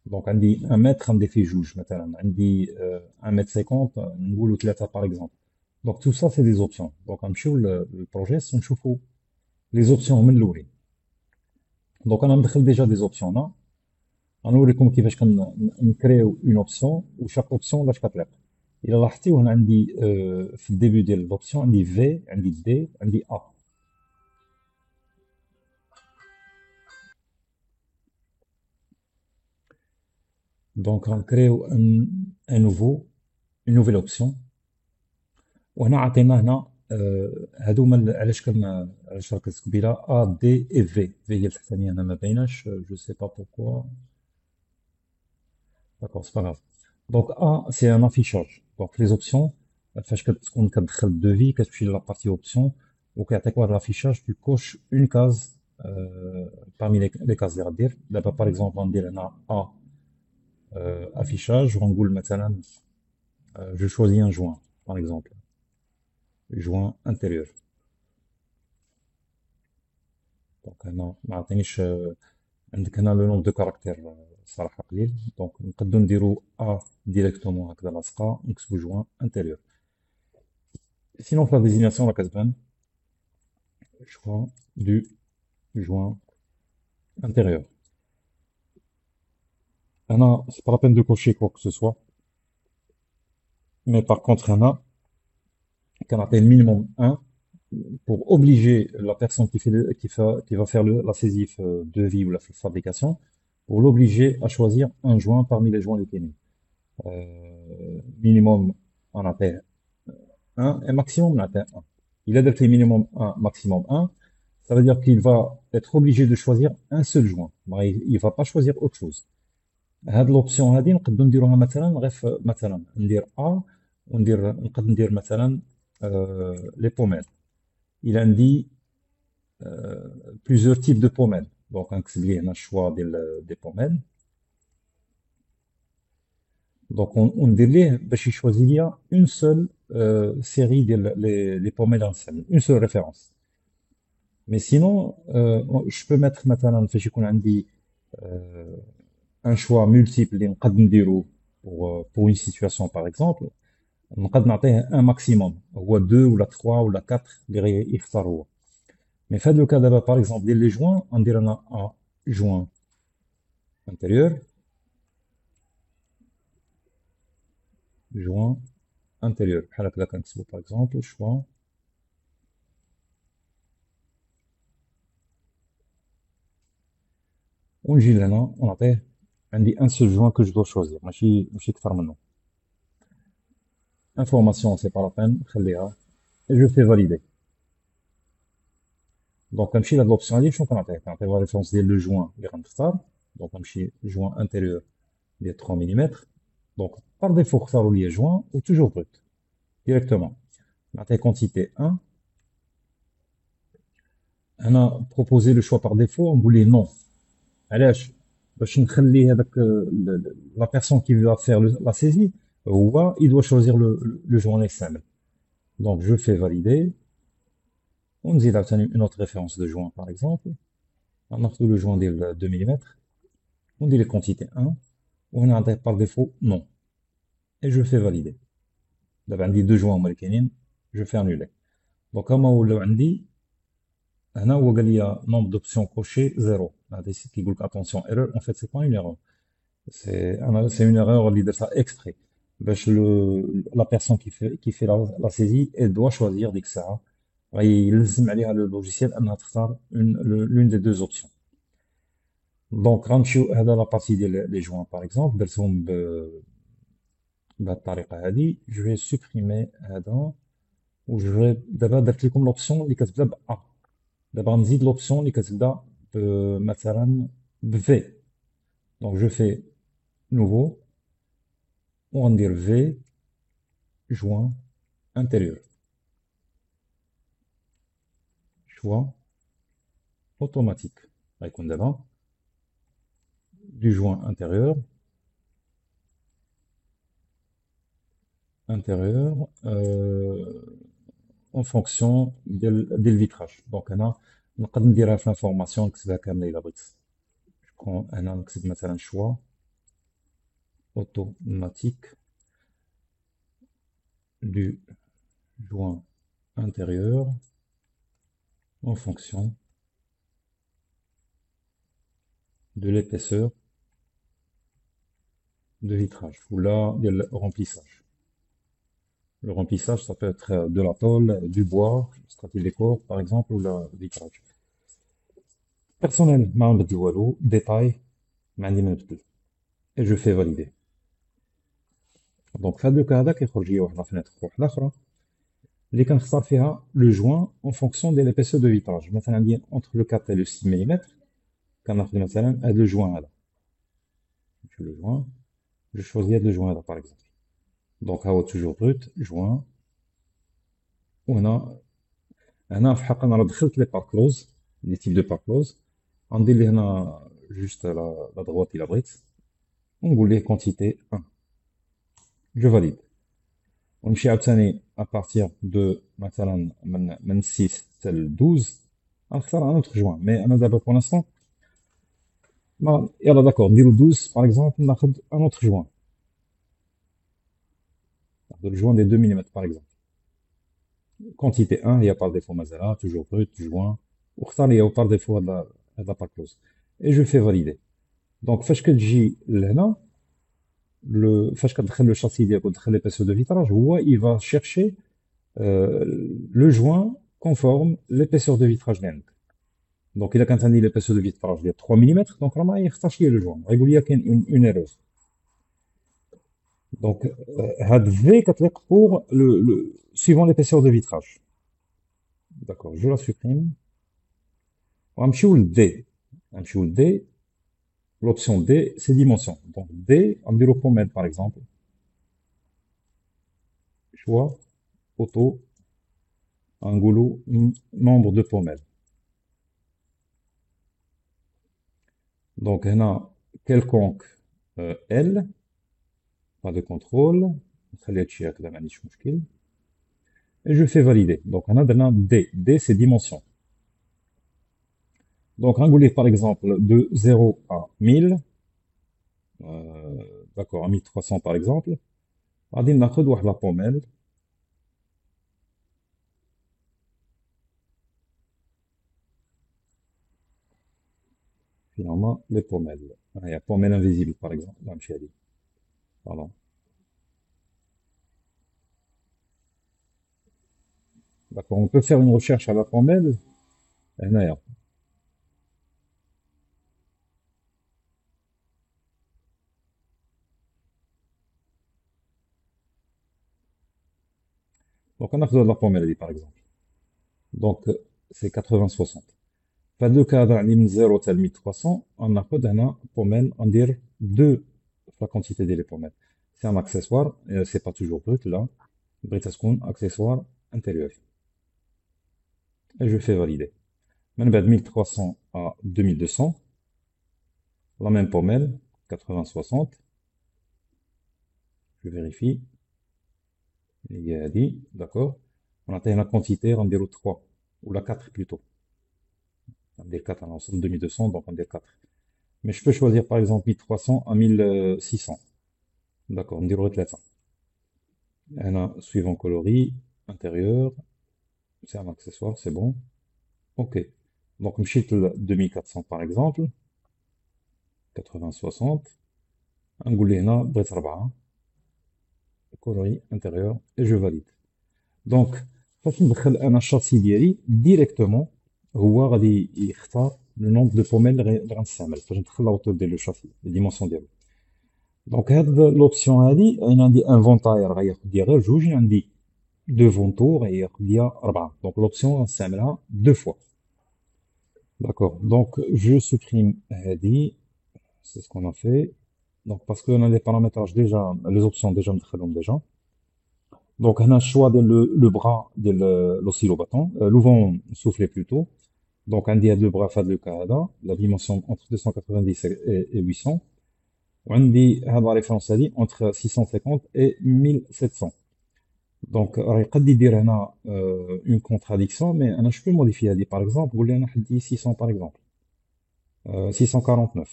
دونك عندي 1 متر غندير فيه جوج مثلا عندي 1 متر 50 نقولوا ثلاثه باغ اكزومبل دونك تو سا سي دي زوبسيون دونك غنمشيو للبروجيس ونشوفوا لي زوبسيون من الاولين دونك انا مدخل ديجا دي زوبسيون غنوريكم كيفاش كنكريو اون اوبسيون وشاك اوبسيون لاش كتليق الى لاحظتي وهنا عندي في الديبي ديال لوبسيون عندي في، عندي دي، عندي ا. دونك غنكريو ان نوفو، اون نوفيل اوبسيون. وهنا عطينا هنا هادو هما علاش علاش ركزت قبيله ا دي اي في. في هي التحتانيه هنا ما بايناش، جو سي با بوركوا. داكور سي با غاف. دونك ا سي ان افيشاج. دونك لي زوبسيون فاش كتكون كتدخل الدوفي كتمشي لابارتي اوبسيون وكيعطيك واحد لافيشاج تو كوش اون كاز parmi les cases اللي غدير. دابا باغ اكزومبل غندير هنا ا affichage وغنقول مثلا je choisis un joint par exemple, joint intérieur. دونك هنا ما عطينيش عندك هنا لو نومبر دو كاركتير صراحه قليل، دونك نقدروا نديرو ا ديريكتومون هكذا لاصقه ونكتبو جوان انتيريور. سينون في لا ديزيناسيون راه كتبان choix du joint intérieur. هنا c'est pas la peine de cocher quoi que ce soit, mais par contre هنا كنعطي minimum 1 pour obliger la personne qui va faire la saisie de vie ou la fabrication, pour l'obliger à choisir un joint parmi les joints du minimum on appelle 1 et maximum on appelle 1. Il a adapté minimum 1, maximum 1. Ça veut dire qu'il va être obligé de choisir un seul joint. Il va pas choisir autre chose. هاد لوبسيون هادي نقدروا نديروها مثلا غير مثلا ندير ا نقدر ندير مثلا لي بوميد. il عندي plusieurs types de pommades. Donc, نكتب ليه هنا الشوا دي بوميد. دونك وندير ليه باش يشوازي ليا اون سول سيري ديال لي بوميد غنستعمل اون سول ريفيرونس. مي سينون جو بو ميتر مثلا فاش يكون عندي ان شوا مولتيبل اللي نقدر نديرو بور اون سيتوياسيون باغ اكزومبل، نقدر نعطيه ان ماكسيموم هو 2 ولا 3 ولا 4 اللي يختار هو. مي في هذا لو كا دابا باغ اكزومبل ديال لي جوان غندير انا ا جوان intérieur, joint intérieur. بحال هكذا كنكتبو باغ اكزومبل شوا. ونجي لهنا ونعطيه عندي ان سول جوان كو جو دو شوزير، ماشي كثر منه. انفورماسيون سي با لا بين نخليها et je fais valider. دونك كنمشي لهاد لوبسيون هادي شنو كنعطيه لا ريفيرونس ديال لو جوان اللي غنختار. دونك نمشي جوان انتيريور ديال 3 ملم. دونك بار ديفو اختاروا لي جوان و توجور بروت ديريكتومون. نعطيه كونتيتي 1. هنا بروبوزي لو شوا بار ديفو نقول ليه نو. علاش؟ باش نخلي هذاك لا بيرسون كي va faire la saisie هو il doit choisir le joint اللي يستعمل. Donc je fais valider. ونزيد عاوتاني une autre référence de joint par exemple. ناخذ le joint ديال 2 ملم وندير لي quantité 1 وهنا نعطيه par défaut non et je fais valider. دابا عندي دو جوان هما اللي كاينين je fais annuler. دونك هما ولاو عندي هنا هو قال لي nombre d'options cochées 0. هذا كيقول لك attention erreur en fait c'est pas une erreur. C'est une erreur اللي درتها exprès باش la personne qui fait la saisie elle doit choisir ديك الساعة يلزم عليها le logiciel انها تختار l'une des deux options. دونك غنمشيو هذا لا بارتي ديال لي جوان باغ اكزومبل درتهم بهذه الطريقة هذه. جو في سوبريمي هذا و جو دابا درت لكم لوبسيون اللي كتبدا ب A. دابا غنزيد لوبسيون اللي كتبدا مثلا ب V. دونك جو في nouveau وغندير V joint intérieur. Choix automatique. غيكون دابا du joint intérieur en fonction ديال الفيتراج. دونك هنا نقدر نديرها في لانفورماسيون نكتبها كامله الا بغيت. هنا نكتب مثلا choix automatique du joint intérieur en fonction de l'épaisseur de vitrage ou là de remplissage. Le remplissage, ça peut être de la tôle, du bois, stratil décor, par exemple, ou le vitrage. Personnel, ما نبدل والو, détail, ما عندي ما نبدل. Et je fais valider. Donc, في هذا الكا هذا كيخرج لي واحد لا فينيتر واحدة أخرى اللي كنختار فيها لو جوان اون فونكسيون ديال ليبيسور دو فيتراج. مثلا عندي اونتر لو 4 et le 6 ملم كناخذ مثلا هذا لو جوان هذا. لو جوان جو شوزي هذا لو جوان هذا باغ اكزومبل. دونك ها هو توجور بروت جوان. وهنا في الحق انا راه دخلت لي بار كلوز لي تيب دو بار كلوز. غندير ليه هنا جوست لا دغوات الا بغيت ونقول ليه كونتيتي 1 جو فاليد. ونمشي عاوتاني ابارتيغ دو مثلا من 6 حتى ل 12 غنختار ان اوتر جوان. مي انا دابا بور لانستون يلا داكور نديرو 12 باغ اكزومبل. ناخد ان اوتر جوان، ناخد الجوان دي 2 ملم باغ اكزومبل. كونتيتي 1 هي بار ديفو مازالها توجور بروت جوان، واختار لي هو بار ديفو هاد با كلوز اي جو في فاليدي. دونك فاش كتجي لهنا فاش كتدخل لو شاسي ديالك وتدخل لي بيسو دو فيتراج هو il va chercher لو جوان كونفورم ليبيسور دو فيتراج اللي عندك. دونك الا كانت عندي ليبيسور دو فيتراج ديال 3 ملم دونك راه ما يختارش لي لو جوان، غيقول لي كاين اون ايرور. دونك هاد في كتليق بور لو suivant l'épaisseur de vitrage. D'accord, je la supprime. غنمشيو للدي. غنمشيو للدي. L'option D, c'est dimension. Donc D, on dit le pommel par exemple. Choix, auto, angulo, nombre de pommelles. Donc هنا quelconque L, pas de contrôle. نخلي هادشي هكذا ما عنديش مشكل. Et je fais valider. Donc هنا درنا D. D c'est dimension. Donc غنقول ليه par exemple de 0 à 1000. D'accord, à 1300 par exemple. غادي ناخذ واحد لا بوميل. Finalement, les pommelles. Il y a pommelle invisible, par exemple, dans le chéri. Pardon. D'accord, on peut faire une recherche à la pommelle. هنايا. Donc, on a besoin de la pommelle, par exemple. Donc, c'est 80-60. فهاد لو كا هذا عندي من 0 حتى 1300 غناخد هنا بوميل غندير 2 la quantité ديال لي بوميل. C'est un accessoire, c'est pas toujours brut là. بغيتها تكون accessoire intérieur. Et je fais valider. من بعد 1300 à 2200 la même pommelle 80-60. Je vérifie. هي هادي d'accord. On a la quantité غنديرو 3 ou la 4 plutôt. On va 4, on est 2200 donc on dit 4. Mais je peux choisir par exemple 1300 à 1600. D'accord, on dirait 300. Un suivant coloris, intérieur, c'est un accessoire, c'est bon. Ok. Donc, je 2400 par exemple. 80-60. Un goulena, bret 4. Coloris, intérieur, et je valide. Donc, فاش ندخل انا الشاسي ديالي ديريكتومون هو غادي يختار لو نومبر دو بوميل اللي غنستعمل فاش ندخل لاوتور ديال لو شاسي لي ديمونسيون ديالو. دونك هاد لوبسيون هادي انا عندي ان فونتاير غياخد ليا غير جوج، عندي دو فونتور غياخد ليا 4. دونك لوبسيون غنستعملها دو فوا. داكور دونك جو سوبريم هادي. سي سكون ا في. دونك باسكو انا لي بارامتراج ديجا لي زوبسيون ديجا مدخلهم ديجا. دونك هنا الشوا ديال لو بغا ديال لوسيلو باتون لو سوفلي بلوتو. دونك عندي هاد لو بغا في هاد لو كا هذا لا ديمونسيون انتر 290 et 800. وعندي هاد لا ريفرنس هادي انتر 650 et 1700. دونك راه يقد يدير هنا اون كونتراديكسيون مي انا جو بو موديفي هادي باغ اكزومبل. قول لي انا حدي 600 باغ اكزومبل 649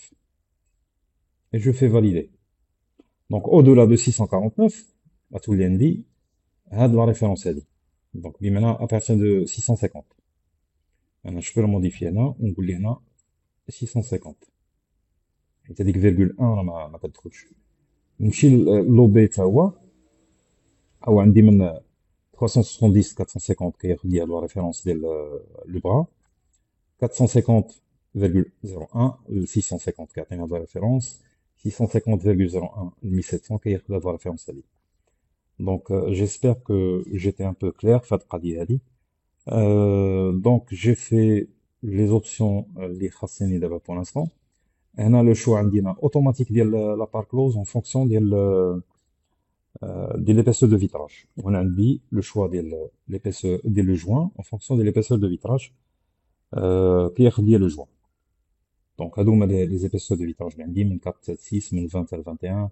et je fais valider. Donc au-delà de 649 غتولي عندي هاد لا ريفرنس هادي. دونك بمعنى à partir de 650 انا جو بو موديفي هنا ونقول لي هنا 650 حيت هذيك فيرغول 1 راه ما كتدخلش. نمشي لو بي تا هو او عندي من 370 450 كياخد ليا لا ريفيرونس ديال لو برا، 450,01 ل 650 كيعطينا لا ريفيرونس، 650,01 ل 1700 كياخد لا ريفيرونس هذه. دونك جيسبر كو جيتي ان بو كلير في هاد القضيه هذه. دونك جي في لي زوبسيون اللي خاصيني دابا بور لانستون. هنا لو شو عندنا اوتوماتيك ديال لا باركلوز اون فونكسيون ديال l'épaisseur de vitrage. On a le choix de l'épaisseur de le joint en fonction de l'épaisseur de vitrage qui est lié le joint. Donc, à les épaisseurs de vitrage, on a 4,76, 20 à 21,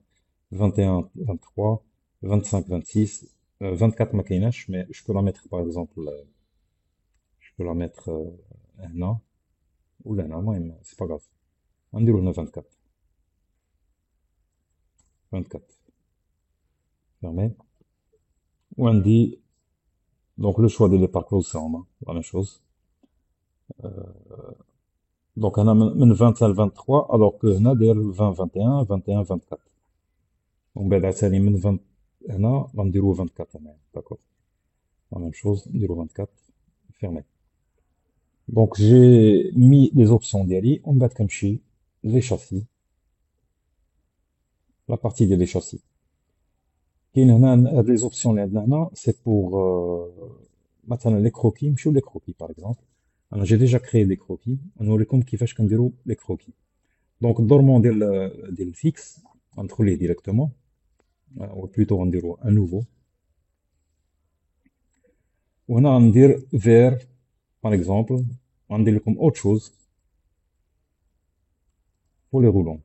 21, 23, 25, 26, 24 maquinages, mais je peux la mettre par exemple, je peux la mettre là, ou là, c'est pas grave. On dit 24. 24. Fermé. On dit donc le choix de départ close, c'est en main, la même chose. Donc on a 20 à 23, alors que on a des 20, 21, 21, 24. Donc ben là, c'est les 20, on va dire 24, d'accord. La même chose, dire 24, fermé. Donc j'ai mis les options d'Ali, on va comme chez les châssis, la partie des châssis. Les options là, c'est pour maintenant les croquis, مشيو les croquis par exemple. Alors, j'ai déjà créé des croquis. On aurait comme qui fait que les croquis. Donc, dormant del fixe, entre les directement, ou plutôt on dirait un nouveau. On a un dire vers, par exemple, on dit comme autre chose pour les roulants.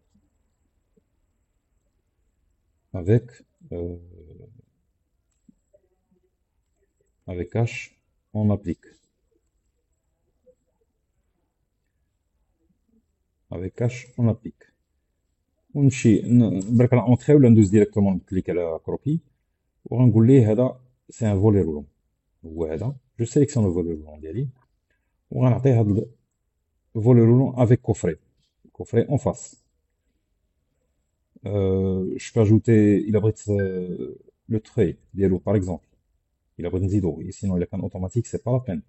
Avec, euh, avec H, on applique. Avec H, on applique. On entrer ou l'indus directement cliquer à la croquis. Ou on هذا c'est un volet roulant. وهذا je sélectionne le volet roulant ديالي وغنعطيه هذا volet roulant avec coffret en face. Je peux ajouter il abrite le trait ديالو par exemple. Il abrite نزيدو sinon il est automatique c'est pas la peine.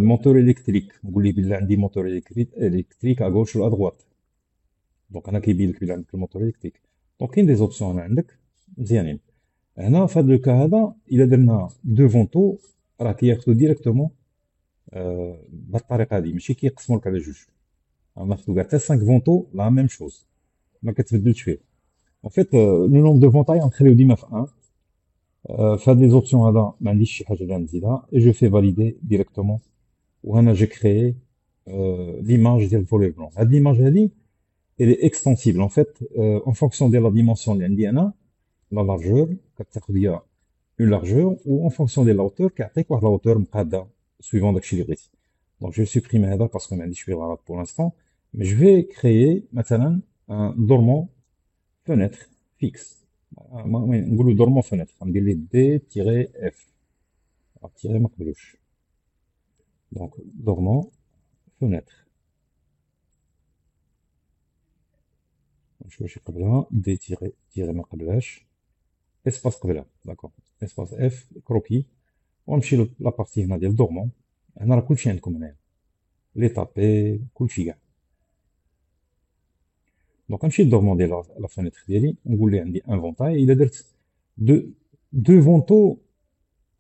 Moteur électrique نقول ليه بالله عندي moteur électrique à gauche ou à droite. Donc انا كيبين لك بالله عندك الموتور électrique. Donc كاين des options هنا عندك مزيانين. هنا في هذا لو كا هذا الا درنا دو فونتو راه كياخذوا ديريكتومون بهذه الطريقه هذه ماشي كيقسموا لك على جوج. ناخذوا كاع حتى 5 فونتو لا ميم شوز ما كتبدلش فيه. ان فيت لو نومبر دو فونتاي غنخليو ديما في 1. في هاد لي زوبسيون هذا ما عنديش شي حاجه اللي نزيدها اي جو في فاليدي ديريكتومون. وهنا جي كريي ليماج ديال الفولي بلون. هاد ليماج هادي elle est extensible en fait en fonction de la dimension اللي عندي انا la largeur كتاخذ ليا une largeur ou en fonction de la hauteur كيعطيك واحد la hauteur مقاده suivant داكشي اللي بغيتي. Donc je vais supprimer هذا parce que ما عنديش فيه الغرض pour l'instant, mais je vais créer مثلا un dormant fenêtre fixe. نقولوا dormant fenêtre غندير ليه D-F تيري ما قبلوش. Donc dormant fenêtre نشوف واش يقبلها D-تيري ما قبلهاش espace قبلها d'accord espace F كروكي ونمشي لا بارتي هنا ديال dormant. هنا راه كلشي عندكم هنايا لي طابي كلشي كاع. دونك نمشي للدورمون ديال لا فينيتر ديالي نقول ليه عندي ان فونتاي. الا درت دو فونتو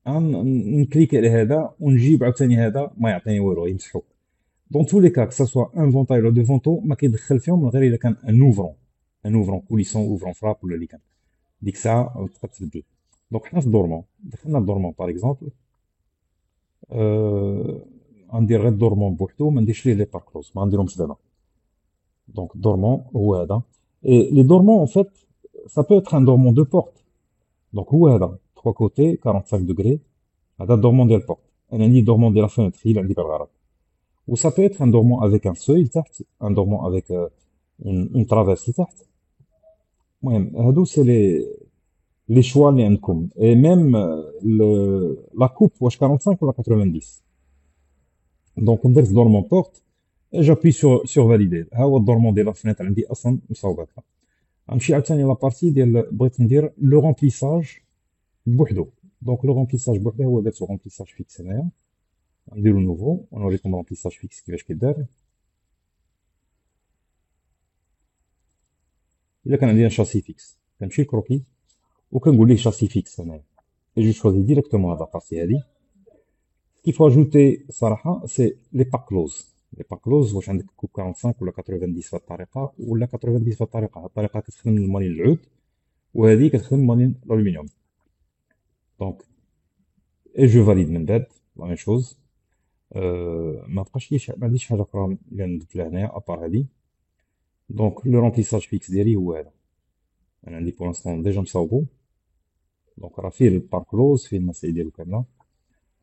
نكليكي على هذا ونجيب عاوتاني هذا ما يعطيني والو يمسحو. دون تو لي كا سوا ان فونتاي ولا دو فونتو ما كيدخل فيهم غير الا كان ان اوفرون كوليسون اوفرون فراب ولا اللي كان ديك الساعه تقدر تبدل. دونك حنا في الدورمون دخلنا الدورمون باغ اكزومبل غندير غير الدورمون بوحدو ما نديرش ليه لي باركلوز ما غنديرهمش دابا. Donc dormant هو هذا. Et les dormants en fait ça peut être un dormant de porte. Donc هو هذا 3 côtés 45 degrés هذا dormant ديال البورت. انا عندي dormant ديال لا فenêtre هي اللي عندي بالغرض. Ou ça peut être un dormant avec un seuil تحت un dormant avec une traverse لتحت. المهم هادو سي لي choix اللي عندكم. Et même la coupe واش 45 ولا 90. Donc ندير dormant porte et j'appuie sur valider. ها هو الدورمون ديال لا فenêtre عندي اصلا مصوباتها. غنمشي عاوتاني لا بارتي ديال بغيت ندير لو رومبليساج بوحدو. دونك لو رومبليساج بوحدو هو درتو رومبليساج فيكس هنايا. نديرو نوفو ونوريكم رومبليساج فيكس كيفاش كيدار. الا كان عندي شاسي فيكس كنمشي لكروكي وكنقول ليه شاسي فيكس هنايا، et je choisis directement هاد لابارتي هادي. qu'il faut ajouter صراحة سي لي با كلوز. لي با كلوز واش عندك كوب 45 ولا 90 بهاد الطريقة ولا 90 بهاد الطريقة. هاد الطريقة كتخدم المالين العود وهذه كتخدم المالين الالومنيوم. دونك اي جو فاليد من بعد لا ميم شوز. ما بقاش لي ما عنديش حاجة أخرى اللي نضيف لها هنايا أبار هادي. دونك لو رومبليساج فيكس ديالي هو هذا. أنا عندي بور انستون ديجا مصاوبو. دونك راه فيه البار كلوز فيه المسائل ديالو كاملة.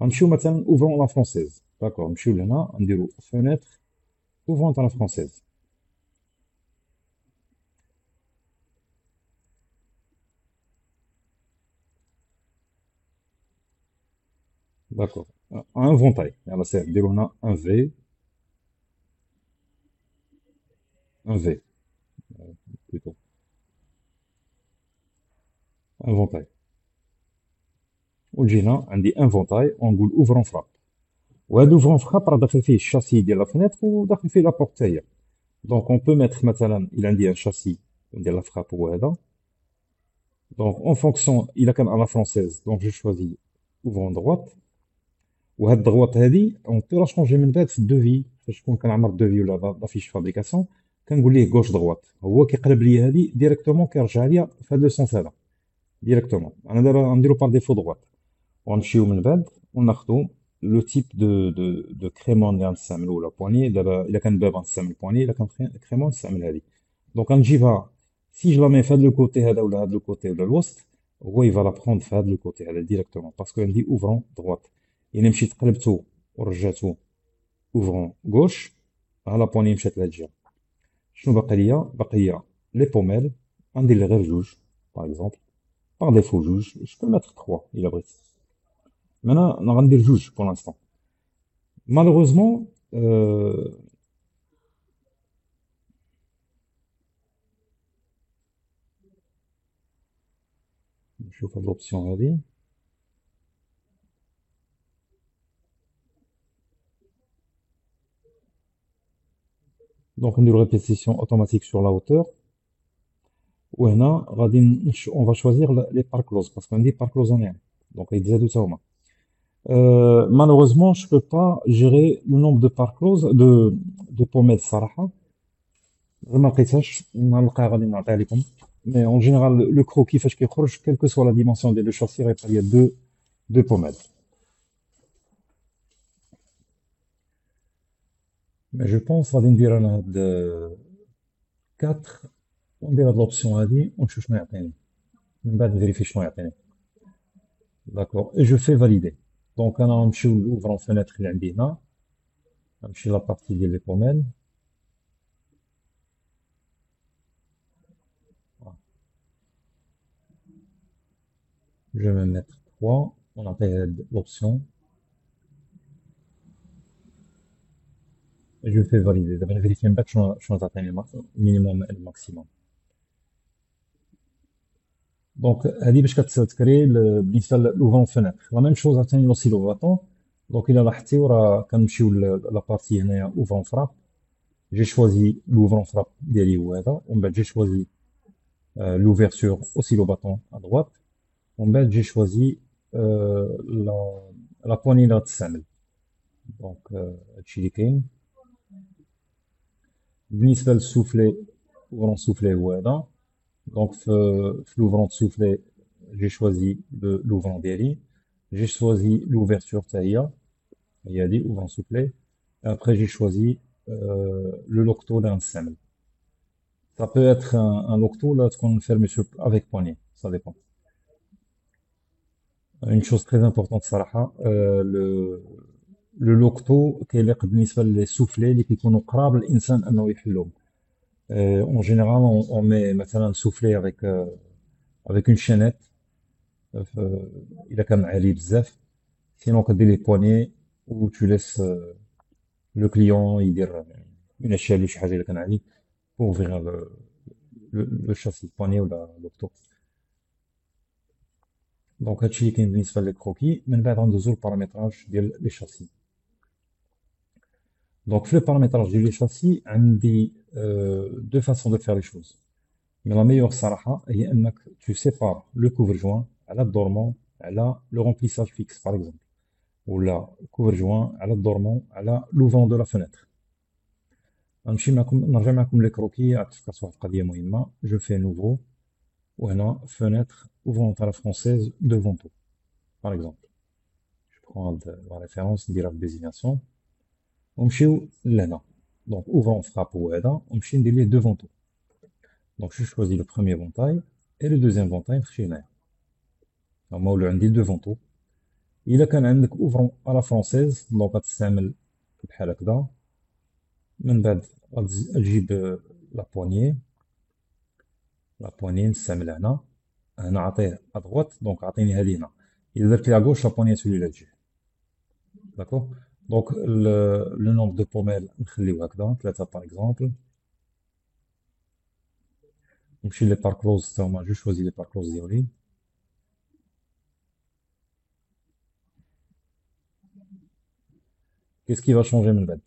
غنمشيو مثلا اوفرون لا فرونسيز. داكور نمشيو لهنا نديرو فونيتر اوفرون لا فرونسيز. داكور ان فونتاي يلا سير نديرو هنا ان في ان في بلوتو ان فونتاي. وتجي هنا عندي ان فونتاي ونقول اوفرون فراب. وهذا اوفرون فراب راه داخل فيه الشاسي ديال لا فونيتر وداخل فيه لا بورت حتى هي. دونك اون بو ميتر مثلا الى عندي ان شاسي ندير لا فراب هو هذا. دونك اون فونكسيون الى كان على فرونسيز دونك جو شوازي اوفرون دروات. وهاد الضغوط هادي اون بو لا شونجي من بعد في الدوفي فاش نكون كنعمر الدوفي ولا لافيش فابريكاسيون. كنقول ليه غوش دغوات هو كيقلب لي هادي ديريكتومون كيرجع ليا في هاد لو سونس هذا ديريكتومون. انا دابا غنديرو بار ديفو دغوات ونمشيو من بعد وناخدو لو تيب دو كريمون اللي غنستعملو ولا بواني. دابا الا كان باب غنستعمل بواني الا كان كريمون نستعمل هادي. دونك غنجيبها سي جو لا مي في هاد لو كوتي هذا ولا هاد لو كوتي ولا الوسط هو يفا لا بخوند في هاد لو كوتي هذا ديريكتومون باسكو عندي اوفرون دغوات. يعني مشيت قلبتو ورجعتو اوفرون غوش ها لا بواني مشات لهاد الجهه. شنو باقي ليا؟ باقي ليا لي بوميل غندير لي غير جوج باغ اكزومبل. باغ ديفو جوج جو بو ميتر 3 الا بغيت. مي انا غندير جوج بور لانستون. مالوغوزمون نشوف هاد لوبسيون هادي. دونك نديرو ريبيتيسيون اوتوماتيك سور لا هوتور. وهنا غادي اون فا شوازير لي بار كلوز باسكو عندي بار كلوز انيا دونك يتزادو تا هما. مالوغوزمون جو بو با جيري لو نومبر دو بار كلوز دو بوميد الصراحه. ما لقيتهاش نلقاها غادي نعطيها لكم. مي اون جينيرال لو كروكي فاش كيخرج كيلكو سوا لا ديمونسيون ديال لو شاسي غيبقى ليا دو بوميد. مي جو بونس غادي ندير انا هاد 4 وندير هاد لوبسيون هادي ونشوف شنو يعطيني من بعد نفيريفي شنو يعطيني. داكور اي جو في فاليدي. دونك انا غنمشيو لوفرون فينيتر اللي عندي هنا. غنمشي لابارتي ديال لي بوميل. جو vais me mettre 3 ونعطيه هاد لوبسيون جو في فاليدي. دابا نفيريفي من بعد شنو تعطيني مينيموم الماكسيموم. دونك هذه باش كتكري بالنسبه لوفون فينيتر لا ميم شوز عاوتاني لوسيلوفاتون. دونك الا لاحظتيو راه كنمشيو لابارتي هنايا اوفون فراب. جي شوازي لوفرون فراب ديالي هو هذا ومن بعد جي شوازي لوفيرتور اوسيلوباتون ا droite ومن بعد جي شوازي لا لا بواني اللي غتستعمل. دونك هادشي اللي كاين بالنسبه للسوفلي. اوفرون سوفلي هو هذا. دونك في لوفرون سوفلي جي شوازي لوفرون ديالي. J'ai choisi l'ouverture taille, il y a dit ouvrant soufflé. Et après, j'ai choisi le locto d'un semelle. Ça peut être un locto là qu'on ferme avec poignée, ça dépend. Une chose très importante, صراحة, le locto كيليق بالنسبة للسوفلي اللي كيكونوا قراب الإنسان أنه يحلهم. En général, on met مثلا soufflé avec une chaînette. إذا كان عالي بزاف. Sinon, كدير لي poignées ou tu laisses لو كليون يدير من اشياء اللي شي حاجه الا كان عليه بور فيغ لو شاسي بوني ولا لوكتو. دونك هادشي اللي كاين بالنسبه لي كروكي. من بعد غندوزو للبارامتراج ديال لي شاسي. دونك في البارامتراج ديال لي شاسي عندي دو فاسون دو فير لي شوز. مي لا ميور صراحه هي انك تو سيبار لو كوفر جوان على الدورمون على لو رومبليساج فيكس باغ اكزومبل، ولا كوفر جوان على الدورمون على لوفون دو لا فenêtre. غنمشي معكم نرجع معكم لي كروكي، عاد تفكرت واحد القضيه مهمه. جو في نوفو وهنا فenêtre ouvrant à la française devant tout par exemple. Je prends la référence نديرها في désignation ونمشيو لهنا. دونك ouvrant frappe هو هذا ونمشي ندير ليه devant tout. دونك جو choisis le premier ventail et le deuxième ventail نخشي هنايا. هما ولاو عندي devant tout. الا كان عندك ouvrant à la française دونك غتستعمل بحال هكذا. من بعد غتجيب لا بواني نستعملها هنا. هنا عطيه ادغوات دونك عطيني هذه هنا. الا درت لي غوش لا بواني تولي لا تجي. داكوغ. دونك لو نومبر دو بوميل نخليو هكذا 3 باغ اكزومبل. نمشي لي بار كلوز تا هما جو شوازي لي بار كلوز ديالي. كيس كي فا شونجي من بعد؟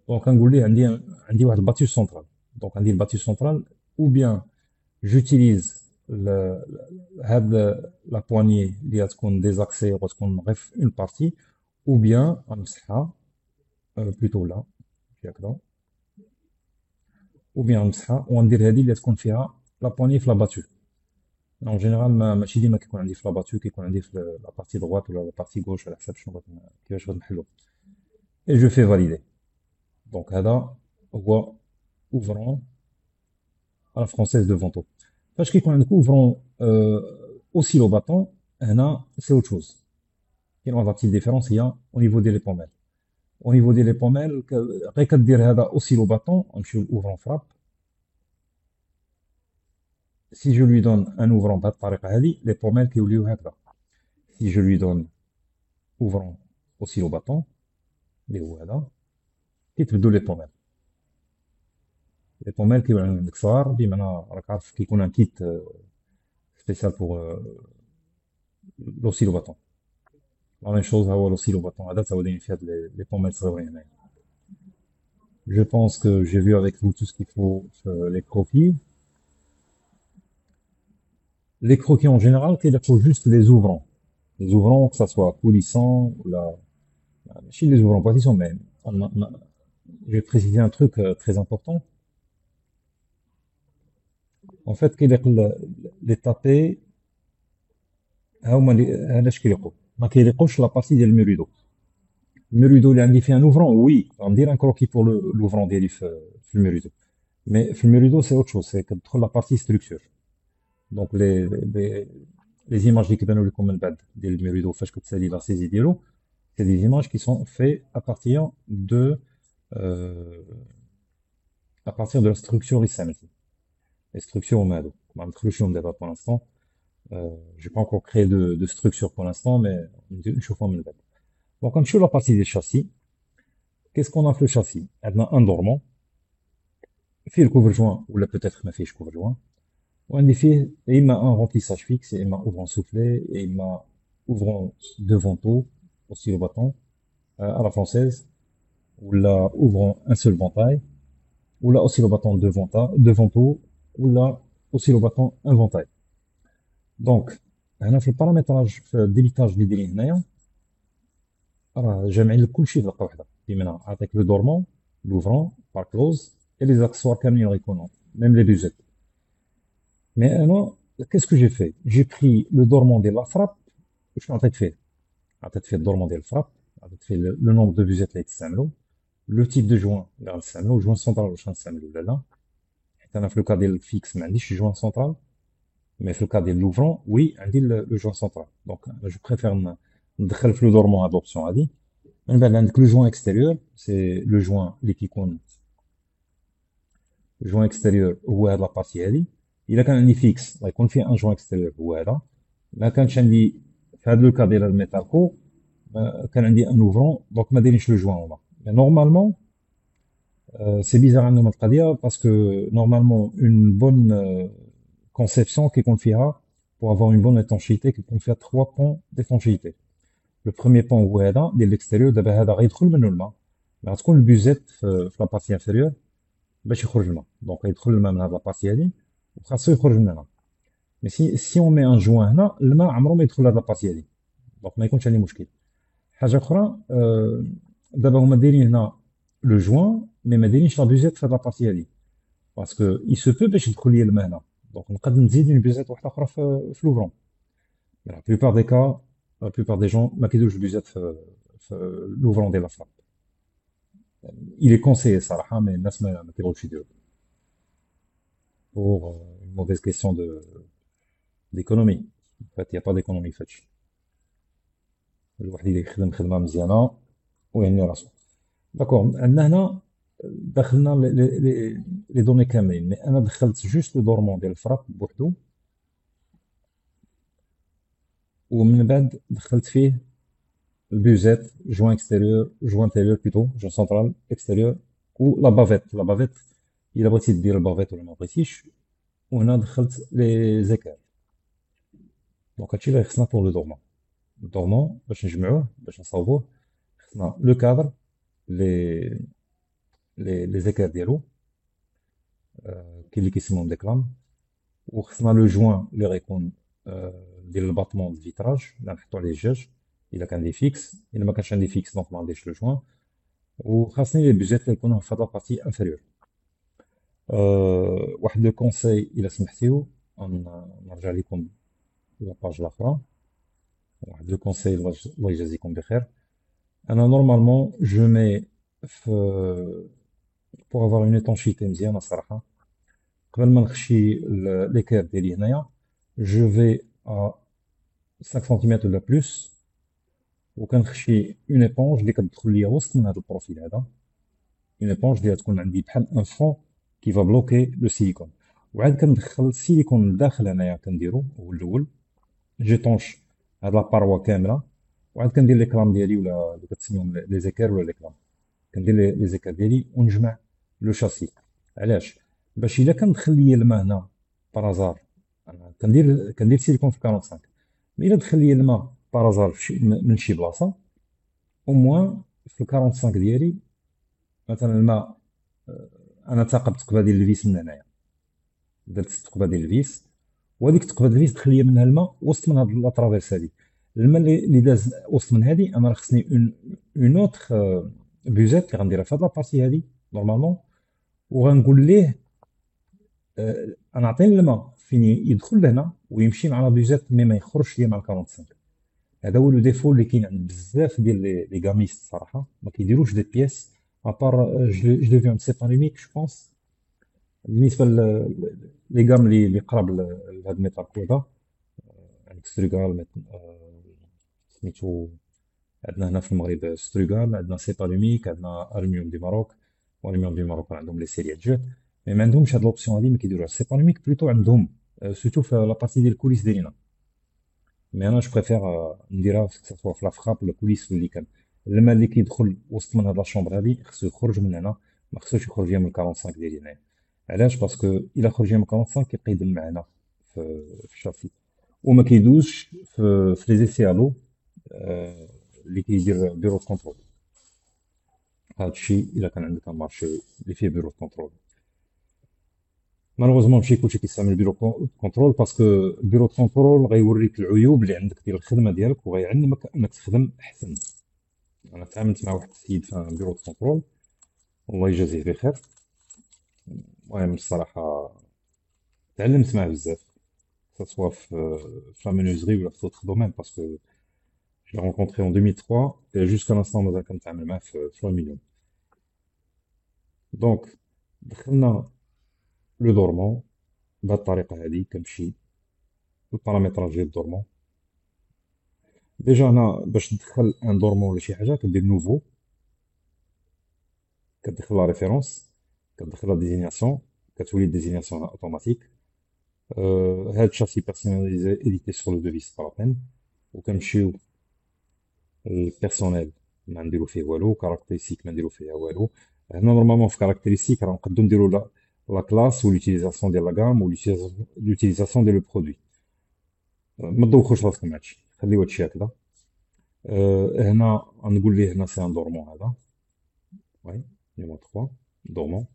دونك كنقول ليه عندي واحد الباتيو سونترال. دونك عندي الباتيو سونترال او بيان جوتيليز هاد لا بواني اللي غتكون ديزاكسي وغتكون غير في اون بارتي، او بيان غنمسحها بلوتو لا هكذا، او بيان غنمسحها وغندير هادي اللي تكون فيها لا بواني في لا باتيو. اون جينيرال ماشي ديما كيكون عندي في لا باتيو، كيكون عندي في لا بارتي دوات ولا لا بارتي غوش على حسب شنو كيفاش غنحلو. اي جو في فاليدي. دونك هذا هو اوفرون à la française de Vento. فاش كيكون عندك اوفرون اوسيلو باتون هنا سي اوت شوز. كاين واحد لا بتيت ديفيرونس هي او نيفو ديال لي بوميل. او نيفو ديال لي بوميل غير كدير هذا اوسيلو باتون نمشيو لاوفرون فراب. سي جو لوي دون ان اوفرون بهذه الطريقه هذه لي بوميل كيوليو هكذا. سي جو لوي دون اوفرون اوسيلو باتون اللي هو هذا كيتبدلوا لي بوميل. لي بوميل كيوليو عندك صغار بمعنى راك عارف كيكون ان كيت سبيسيال بوغ لوسيلو باتون. لا ميم شوز هو لوسيلو باتون هذا تا هو دايرين فيه هاد لي بوميل صغيرين هنايا. Je pense que j'ai vu avec vous tout ce qu'il faut les croquis. Les croquis en général, il faut juste les ouvrants. Les ouvrants, que ça soit coulissant ou la... Chez les ouvrants pointillants, mais je vais préciser un truc très important. En fait, les tapés, علاش كيليقوا ما كيليقوش لا بارتي ديال الميريدو. الميريدو اللي عندي فيه ان اوفرون وي غندير ان كروكي بور لوفرون ديالي في الميريدو. مي في الميريدو سي اوت شوز، سي كتدخل لا بارتي ستركتور. دونك لي زيماج اللي كيبانوا لكم من بعد ديال الميريدو فاش كتسالي لا سيزي ديالو، سي دي زيماج كي سون في ا بارتير دو ا بارتير دو لا ستركتور اللي استعملتي. لي ستركتور هما هادو ما ندخلوش لهم دابا بور لانستون. j'ai pas encore créé de structure pour l'instant, mais نشوفهم من بعد. Donc نمشيو لا بارتي ديال الشاسي. Qu'est-ce qu'on a في le châssis? عندنا ان دورمون فيه الكوفر جوان ولا بوتيتر ما فيهش كوفر جوان، وعندي فيه يا اما ان رومبليساج فيكس يا اما اوفرون سوفلي يا اما اوفرون devant tout aussi au bâton à la française ولا ouvrant un seul ventail ولا aussi le bâton devant tout ولا aussi le bâton un ventail. دونك هنا في البارامتراج في الديليتاج اللي دايرين هنايا راه جامعين لك كلشي في دقه واحده. بمعنى عطيك لو دورمون لوفرون بار كلوز اي لي زاكسوار كاملين غيكونوا ميم لي بيزيت. مي انا كيسكو جي في جي بري لو دورمون ديال لا فراب. وشنو عطيت فيه؟ عطيت فيه الدورمون ديال الفراب، عطيت فيه لو نومبر دو بيزيت اللي تستعملوا، لو تيب دو جوان اللي غنستعملوا، جوان سونترال واش غنستعملوا ولا لا. حيت انا في لو كا ديال الفيكس ما عنديش جوان سونترال، مي في الكا ديال لوفرون وي عندي لو جوان سونترال. دونك جو بريفير ندخل في لو دورمون هاد لوبسيون هادي. من بعد عندك لو جوان اكستيريور، سي لو جوان اللي كيكون جوان اكستيريور هو هاد لابارتي هادي. الا كان عندي فيكس غيكون فيه ان جوان اكستيريور هو هذا. ما كانش عندي في هاد لو كا ديال الميتالكو كان عندي ان اوفرون دونك ما دايرينش لو جوان هما. مي نورمالمون C'est bizarre عندهم القضية parce que normalement une bonne conception كيكون فيها pour avoir une bonne étanchéité كيكون فيها trois pans d'étanchéité. Le premier pont هو هذا ديال l'extérieur دابا هذا غيدخل منه الماء mais غتكون البوزيت في لا بارتي انفيريور باش يخرج الماء دونك يدخل الماء من هاد لا بارتي هادي وخاصو يخرج من هنا مي سي اون مي ان جوان هنا الماء عمرو ما يدخل هاد لا بارتي هادي دونك ما يكونش عندي مشكل حاجة أخرى دابا هما دايرين هنا لو جوان مي ما دايرينش لا بوزيت في هاد لابارتي هادي باسكو اي سو بو باش يدخل لي الماء هنا دونك نقدر نزيد اون بوزيت واحدة أخرى في لوفرون لا بلوبار دي كا لا بلوبار دي جون ما كيديروش بوزيت في لوفرون ديال لا فراب il est conseillé صراحة مي الناس ما كيبغيوش يديرو pour une mauvaise question d'économie en fait il y a pas d'économie في هادشي الواحد يخدم خدمة مزيانة ويهني راسو داكور عندنا هنا دخلنا لي دوني كاملين مي انا دخلت جوست لو دورمون ديال الفراب بوحدو ومن بعد دخلت فيه البوزيت جوان اكستيريور جوان انتيريور بلوتو جوان سنترال اكستيريور و لا بافيت الا بغيتي دير البافيت ولا ما بغيتيش وهنا دخلت لي زيكار دونك هادشي اللي خصنا بور لو دورمون الدورمون باش نجمعوه باش نصاوبوه خصنا لو كادر لي لي زيكار ديالو كاين اللي كيسموهم ديكلام وخصنا لو جوان اللي غيكون ديال الباطمون د الفيتراج اللي نحطو عليه الجاج الا كان لي فيكس الا ما كانش عندي فيكس دونك ما غنديرش لو جوان وخاصني لي بوزيت اللي يكونوا في هاد لابارتي انفيريور واحد لو كونساي الا سمحتيو نرجع لكم لاباج الاخرى واحد لو كونساي الله يجازيكم بخير انا نورمالمون جو مي في pour avoir une étanchéité مزيانه صراحه قبل ما نخشي ليكير ديالي هنايا جو في ا 5 سنتيمتر ولا بلوس وكنخشي اون ايبونج اللي كتدخل ليا وسط من هذا البروفيل هذا اون ايبونج اللي غتكون عندي بحال ان فون كي فا بلوكي لو سيليكون وعاد كندخل السيليكون لداخل هنايا كنديرو هو الاول جيطونش هاد لا باروا كامله وعاد كندير لي كلام ديالي ولا اللي كتسميهم لي زيكير ولا لي كلام كندير لي زيكير ديالي ونجمع لو شاسي علاش باش الا كندخل ليا الماء هنا بارازار انا كندير سيليكون في 45 مي الا دخل ليا الماء بارازار من شي بلاصه او موان في 45 ديالي مثلا الماء انا ثاقبت تقبه ديال الفيس من هنايا درت التقبه ديال الفيس وهذيك التقبه ديال الفيس دخل ليا منها الماء وسط من هاد لا ترافيرس هادي الماء اللي داز وسط من هادي انا راه خصني اون اوتر بوزيت اللي غنديرها في هاد لابارتي هادي نورمالمون وغنقول ليه انا عطيني الماء فين يدخل لهنا ويمشي مع لا بوزيت مي ما يخرجش ليا مع 45 هذا هو لو ديفو اللي كاين عند بزاف ديال لي غاميست صراحه ما كيديروش دي بيس ابار جو في عند سيباريميك جو بونس بالنسبه لي غام اللي قراب لهاد الميتال كودا عندك ستروغال سميتو عندنا هنا في المغرب ستروغال عندنا سيباريميك عندنا الومنيوم دي ماروك والومنيوم دي ماروك عندهم لي سيريات جو مي ما عندهمش هاد لوبسيون هادي ما كيديروها سيباريميك بلوتو عندهم سورتو في لابارتي ديال الكوليس ديالنا مي انا جو بريفير نديرها سوا في لا فراب ولا كوليس اللي كان الماء اللي كيدخل وسط من هاد لا شومبر هادي خصو يخرج من هنا ما خصوش يخرج ليا من 45 ديالي هنايا علاش باسكو الا خرج ليا من 45 كيبقى يدم معنا في الشاسي وما كيدوزش في لي زيسيالو اللي كيدير بيرو كونترول هادشي الا كان عندك ان مارشي اللي فيه بيرو كونترول مالوغوزمون ماشي كلشي كيستعمل بيرو كونترول باسكو البيرو كونترول غيوريك العيوب اللي عندك ديال الخدمه ديالك وغيعلمك انك تخدم احسن انا تعاملت مع واحد السيد في بيرو كونترول الله يجازيه بخير المهم الصراحه تعلمت معاه بزاف سواء في لا مينوزري ولا في d'autres دومين باسكو je l'ai rencontré en 2003 et jusqu'à l'instant مازال كنتعامل معاه في المليون دونك دخلنا لو دورمون بهاد الطريقه هادي كنمشي البارامتراج ديال الدورمون ديجا هنا باش تدخل ان دورمون ولا شي حاجه كدير نوفو كتدخل لا ريفيرونس كتدخل لا ديزينياسيون كتولي ديزينياسيون اوتوماتيك هاد شاسي بيرسوناليزي اديتي سور لو دوفيس با لا بين وكنمشيو البيرسونيل ما نديرو فيه والو كاركتيرستيك ما نديرو فيها والو Normalement, في caractéristique, alors on peut dire la classe ou l'utilisation de la gamme ou l'utilisation de le produit. ما تدوخوش راسكم هادشي خليو هادشي هكذا. هنا غنقول ليه هنا سي ان دورمون هذا. وي نيميرو 3 دورمون.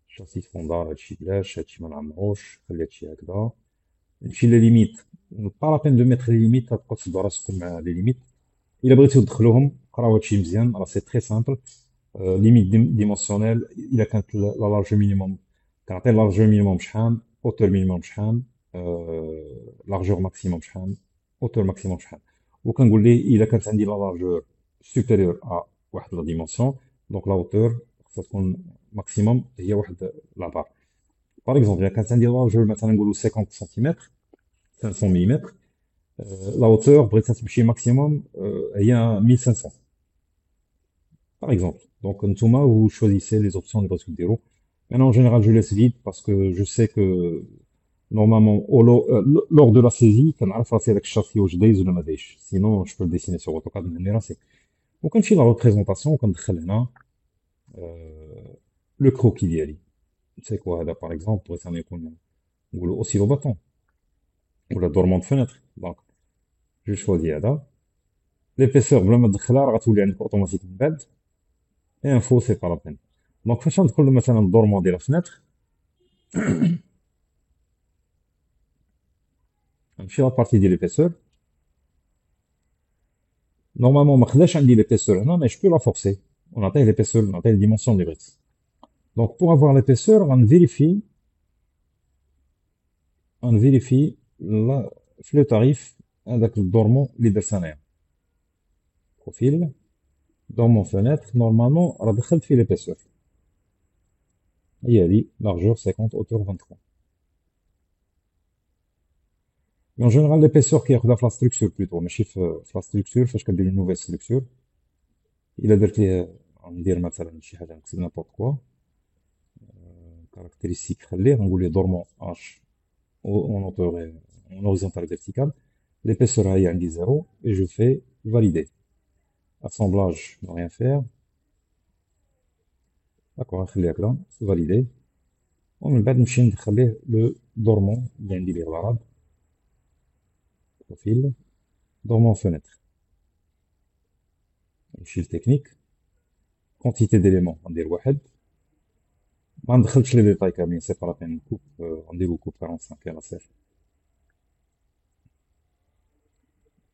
شاسي ستوندار هادشي بلاش، هادشي ما نعمروش، خلي هادشي هكذا. نمشي لي ليميت. با لا بين دو ميتر لي ليميت، تبقاو تشدو راسكم مع لي ليميت. الا بغيتو تدخلوهم قراو هادشي مزيان، راه سي تري سامبل. ليميت ديمونسيونيل، الا كانت لا لارج مينيموم كنعطي لارج مينيموم شحال، اوتور مينيموم شحال، لارجور ماكسيموم شحال، اوتور ماكسيموم شحال. وكنقول ليه الا كانت عندي لا لارجور سوبيريور ا واحد لا ديمونسيون، دونك لا اوتور خصها تكون ماكسيموم هي واحد لا. باغ اكزومبل، الا كانت عندي لا لارجور مثلا نقولوا 50 سنتيمتر، 500 ملم، لا hauteur بغيتها تمشي ماكسيموم هي 1500 par exemple. Donc نتوما vous choisissez les options اللي بغيتو ديروا. Maintenant en général je laisse vide parce que je sais que normalement lors de la saisie كنعرف راسي هذاك الشاسي واش دايز ولا ما دايزش. Sinon je peux le dessiner sur AutoCAD نهني راسي. وكنمشي لا ريبريزونطاسيون وكندخل هنا لو كروكي ديالي. سي كوا هذا باغ اكزومبل بغيت انا يكون نقولوا اوسيلو باتون ولا دورمون دو فenêtre. دونك جو شوازي هذا. ليبيسور بلا ما تدخلها راه غتولي عندك اوتوماتيك من بعد. اي انفو سي با لا بين. دونك فاش ندخل مثلا الدورمون ديال الفناتر، نمشي لابارتي ديال ليبيسور. نورمالمون ما خداش عندي ليبيسور هنا، مي جو بو لا فورسي ونعطيه ليبيسور، نعطيه الديمونسيون اللي بغيت. دونك بوغ افوار ليبيسور غنفيريفي لا في لو تاريف هذاك الدورمون اللي درت انايا. بروفيل دورمون فenêtre نورمالمون راه دخلت فيه ليبيسور، هي هادي لارجور 50 اوتور 23. Mais en général, l'épaisseur qui est la structure plutôt, ماشي في la structure فاش كدير une nouvelle structure. إلا درت ليه غندير مثلا شي حاجة نكتب n'importe quoi caractéristique خليه غنقول ليه dormant H en hauteur en horizontal vertical. L'épaisseur هي عندي 0 et je fais valider. Assemblage, ne rien faire. D'accord, نخليه هكذا valider. ومن بعد نمشي ندخل ليه لو dormant اللي عندي ليه الغرض. Profil dormant fenêtre. نمشي للتكنيك. quantité d'éléments غندير واحد. ما ندخلش لي ديتاي كاملين، سي با لا بين. كوب غنديرو كوب 45 يلاه سير.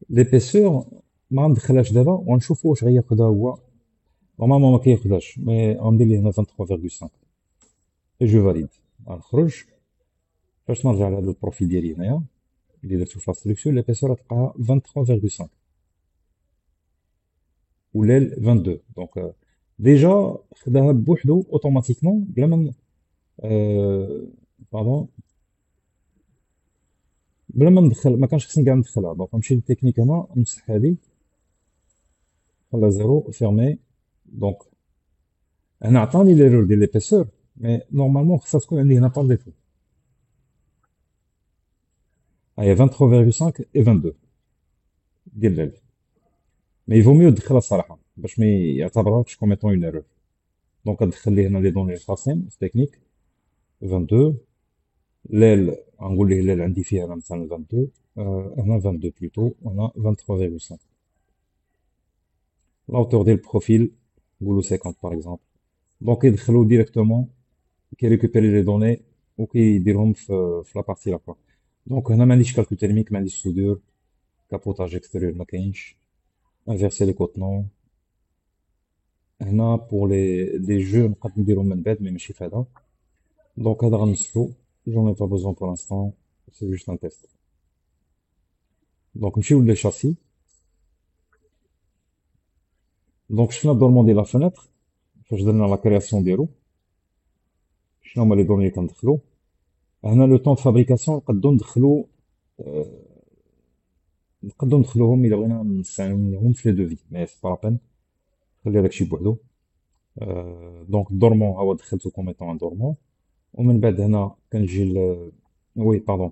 ليبيسور ما غندخلهاش دابا ونشوفو واش غياخدها هو. نورمالمون ما كياخدهاش، مي غندير ليه هنا 23.5 اي جو فاليد. غنخرج. فاش نرجع لهاد البروفيل ديالي هنايا اللي درتو في لا ستركتور، ليبيسور غتلقاها 23.5 ولا 22. دونك ديجا خداها بوحدو اوتوماتيكمون بلا ما باردون بلا ما ندخل، ما كانش خصني كاع ندخلها. دونك نمشي للتكنيك هنا نمسح هادي خلا زيرو فيرمي. دونك هنا عطاني ليرور ديال ليبيسور، مي نورمالمون خصها تكون عندي هنا بار ديفو. هي 23.5 اي 22 ديال الليل. مي يفو ميو تدخلها الصراحه باش ما يعتبرهاش كوم ايتون اون ايرور. دونك غندخل ليه هنا لي دوني الخاصين في التكنيك 22. الليل غنقول ليه الليل عندي فيها هنا مثلا 22، هنا 22 بلوتو، وهنا 23.5. لاوتور ديال البروفيل نقولو 50 باغ اكزومبل. دونك يدخلو ديريكتومون كيريكوبيري لي دوني وكيديرهم في لا بارتي لاكوا. دونك هنا ما عنديش كالكول تيرميك، ما عنديش سودور، كابوتاج اكستيريور ما كاينش، انفيرسي لي كوتنون. هنا بور لي جو نقدر نديرهم من بعد مي ماشي في هذا. دونك هذا غنمسحو، j'en ai pas besoin pour l'instant, c'est juste un test. دونك نمشيو لي شاسي. دونك شفنا الدورمون ديال لا فenêtre فاش درنا لا كرياسيون ديالو، شنو هما لي دوني اللي كندخلو. هنا لو طون دو فابريكاسيون نقدروا ندخلوهم الا بغينا نستعملوهم في لي دوفي، مي سي با لا بين، خلي داكشي بوحدو. دونك الدورمون ها هو دخلتو كوم ايتون ان دورمون. ومن بعد هنا كنجي وي باردون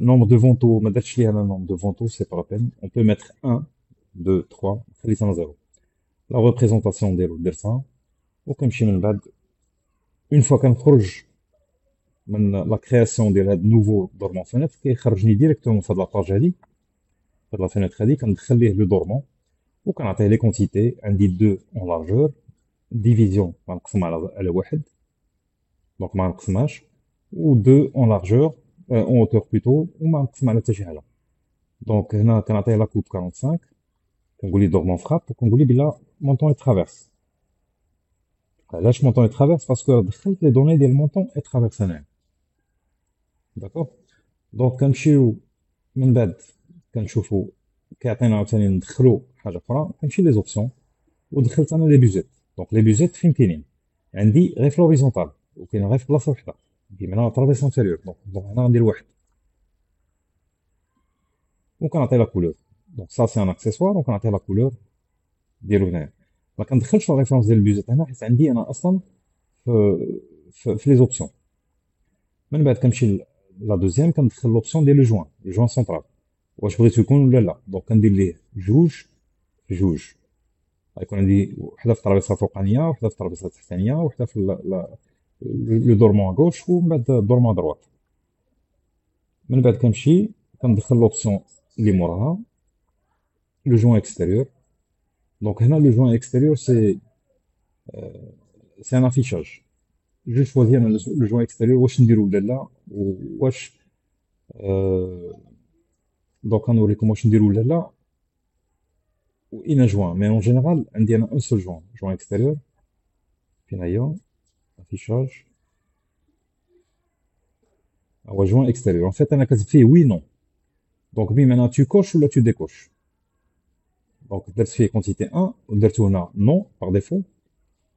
nombre de ventaux ما درتش ليها انا nombre de ventaux, c'est pas la peine. On peut mettre 1 2 3 خليتها 0. La représentation ديالو درتها وكنمشي من بعد اون فوا كنخرج من لا كرياسيون ديال هاد نوفو دورمون فينيتر كيخرجني ديريكتومون في هاد لاباج هادي، في هاد لا فينيتر هادي كندخل ليه لو دورمون وكنعطيه لي كونتيتي. عندي دو اون لارجور، ديفيزيون غنقسم على واحد، دونك ما نقسمهاش، و دو اون لارجور اون اوتور بلوتو وما نقسم على حتى شي حاجه. دونك هنا كنعطيه لا كوب 45، كنقول لي دورمون فراب وكنقول لي بلا مونطون اي ترافيرس. علاش مونطون اي ترافيرس؟ باسكو دخلت لي دوني ديال مونطون اي ترافيرس هنايا. داكوغ. دونك كنمشيو من بعد كنشوفو كيعطينا عاوتاني ندخلو حاجه اخرى، كنمشي لي زوبسيون ودخلت انا لي بيزيت. دونك لي بيزيت فين كاينين؟ عندي غير في لوريزونتال وكاين غير في بلاصه وحده، كاين هنا ترافيس انتيريور. دونك هنا غندير واحد وكنعطي لا كولور. دونك سا سي ان اكسيسوار وكنعطي لا كولور ديالو هنايا. ما كندخلش لا ريفرنس ديال البيزيت هنا حيت عندي انا اصلا في في لي زوبسيون. من بعد كنمشي لا دوزيام كندخل لوبسيون ديال لو جوان سنترال، واش بغيتو يكون ولا لا. دونك كندير ليه جوج في جوج، غيكون عندي وحده في الترابيزه الفوقانيه وحده في الترابيزه التحتانيه وحده في لو دورمون غوش ومن بعد دورمون دروات. من بعد كنمشي كندخل لوبسيون اللي موراها لو جوان اكستيريور. دونك هنا لو جوان اكستيريور سي ان افيشاج. جو شوازي انا لو جوان اكستيريور واش نديرو ولا لا، واش دونك غنوريكم واش نديرو ولا لا وإين جوان. مي اون جينيرال عندي انا ان سول جوان اكستيريور. فين هي افيشاج؟ هو جوان اكستيريور. ان فيت انا كاتب فيه وي نو، دونك بمعنى تو كوش ولا تو ديكوش. دونك درت فيه كونتيتي 1 ودرتو هنا نو باغ ديفو،